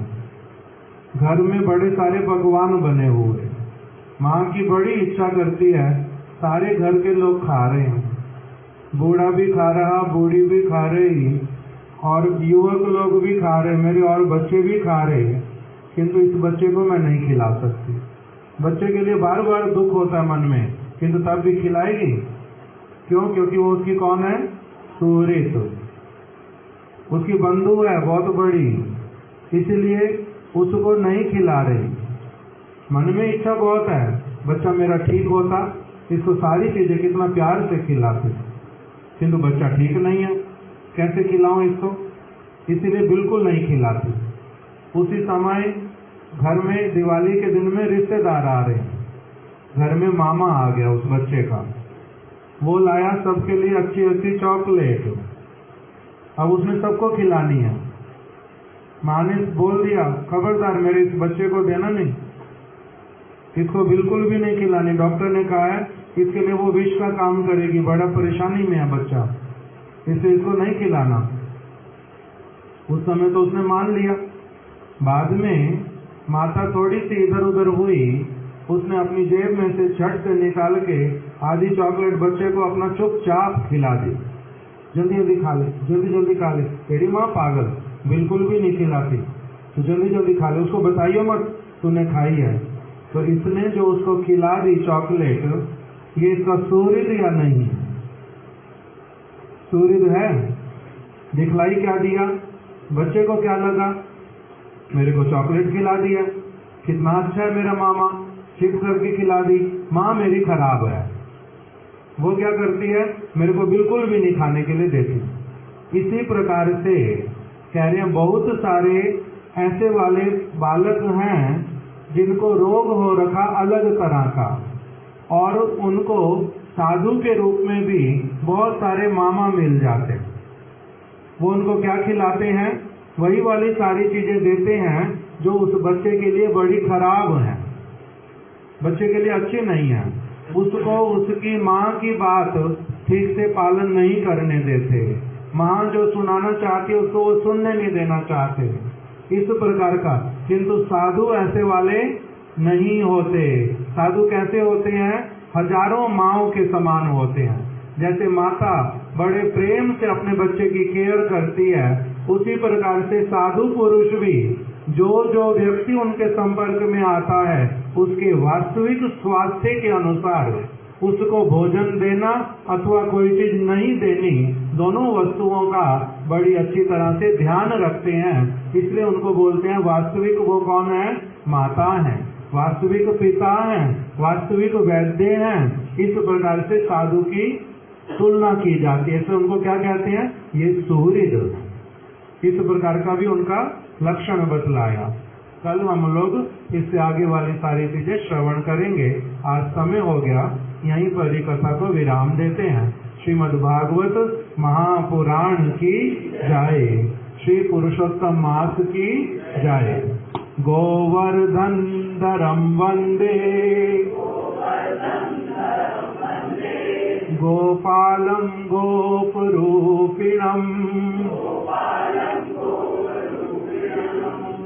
घर में बड़े सारे पकवान बने हुए, माँ की बड़ी इच्छा करती है सारे घर के लोग खा रहे हैं, बूढ़ा भी खा रहा, बूढ़ी भी खा रही, और युवक लोग भी खा रहे, मेरे और बच्चे भी खा रहे हैं, किंतु इस बच्चे को मैं नहीं खिला सकती। बच्चे के लिए बार बार दुख होता है मन में, किंतु तब भी खिलाएगी। क्यों? क्योंकि वो उसकी कौन है, सुहृद, उसकी बंधु है बहुत बड़ी, इसलिए उसको नहीं खिला रही। मन में इच्छा बहुत है, बच्चा मेरा ठीक होता, इसको सारी चीजें कितना प्यार से खिलाते, किंतु बच्चा ठीक नहीं है, कैसे खिलाऊं इसको, इसीलिए बिल्कुल नहीं खिलाती। उसी समय घर में दिवाली के दिन में रिश्तेदार आ रहे हैं, घर में मामा आ गया उस बच्चे का, वो लाया सबके लिए अच्छी अच्छी चॉकलेट, अब उसने सबको खिलानी है। माँ ने बोल दिया खबरदार मेरे इस बच्चे को देना नहीं, इसको बिल्कुल भी नहीं खिलानी, डॉक्टर ने कहा है इसके लिए वो विष का काम करेगी, बड़ा परेशानी में है बच्चा, इसलिए इसको नहीं खिलाना। उस समय तो उसने मान लिया, बाद में माता थोड़ी सी इधर उधर हुई, उसने अपनी जेब में से झट से निकाल के आधी चॉकलेट बच्चे को अपना चुपचाप खिला दी, जल्दी जल्दी खा ले, जल्दी जल्दी खा ले। तेरी माँ पागल, बिल्कुल भी नहीं खिलाती, तो जल्दी जल्दी खा ले, उसको बताइए मत तूने खाई है। तो इसने जो उसको खिला दी चॉकलेट, ये इसका सुहृद या नहीं? सुहृद है। दिखलाई क्या दिया, बच्चे को क्या लगा, मेरे को चॉकलेट खिला दिया, कितना अच्छा है मेरा मामा, छिप करके खिला दी, माँ मेरी खराब है। वो क्या करती है, मेरे को बिल्कुल भी नहीं खाने के लिए देती। इसी प्रकार से कह रहे हैं बहुत सारे ऐसे वाले बालक हैं जिनको रोग हो रखा अलग तरह का, और उनको साधु के रूप में भी बहुत सारे मामा मिल जाते हैं। वो उनको क्या खिलाते हैं, वही वाली सारी चीजें देते हैं जो उस बच्चे के लिए बड़ी खराब है, बच्चे के लिए अच्छी नहीं है। उसको उसकी माँ की बात ठीक से पालन नहीं करने देते, माँ जो सुनाना चाहती है उसको वो सुनने नहीं देना चाहते, इस प्रकार का। किंतु साधु ऐसे वाले नहीं होते। साधु कैसे होते हैं, हजारों माँओं के समान होते हैं। जैसे माता बड़े प्रेम से अपने बच्चे की केयर करती है, उसी प्रकार से साधु पुरुष भी जो जो व्यक्ति उनके संपर्क में आता है उसके वास्तविक स्वास्थ्य के अनुसार उसको भोजन देना अथवा कोई चीज नहीं देनी, दोनों वस्तुओं का बड़ी अच्छी तरह से ध्यान रखते हैं। इसलिए उनको बोलते हैं वास्तविक वो कौन है? माता है, वास्तविक पिता है, वास्तविक वैद्य हैं। इस प्रकार से साधु की तुलना की जाती है। इसलिए उनको क्या कहते हैं? ये सुहृद। इस प्रकार का भी उनका लक्षण बतलाया। कल हम लोग इससे आगे वाली सारी चीजें श्रवण करेंगे। आज समय हो गया, यहीं पर ही कथा को विराम देते हैं। श्रीमद् भागवत महापुराण की जय, श्री पुरुषोत्तम मास की जय। गोवर्धन धरम वंदे गोपालम गोपरूपिणम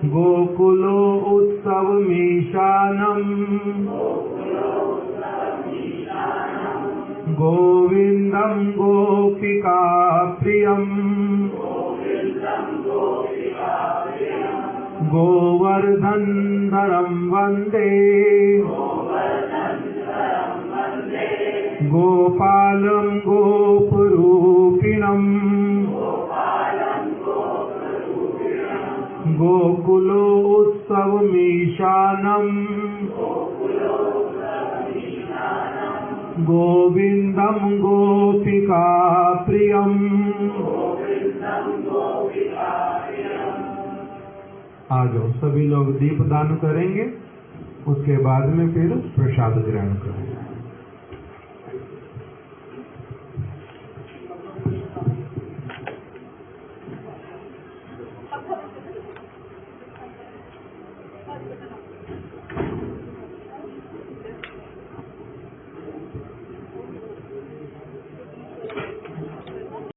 गोकुलो उत्सवमीशानम गोविंदम गोपिका प्रियम गोवर्धन धरम वंदे गोपालम गोपरूपिणम गोकुलो उत्सवमीशानम गोविंदम गोपिका प्रियम। आ जाओ, सभी लोग दीप दान करेंगे, उसके बाद में फिर प्रसाद ग्रहण करेंगे।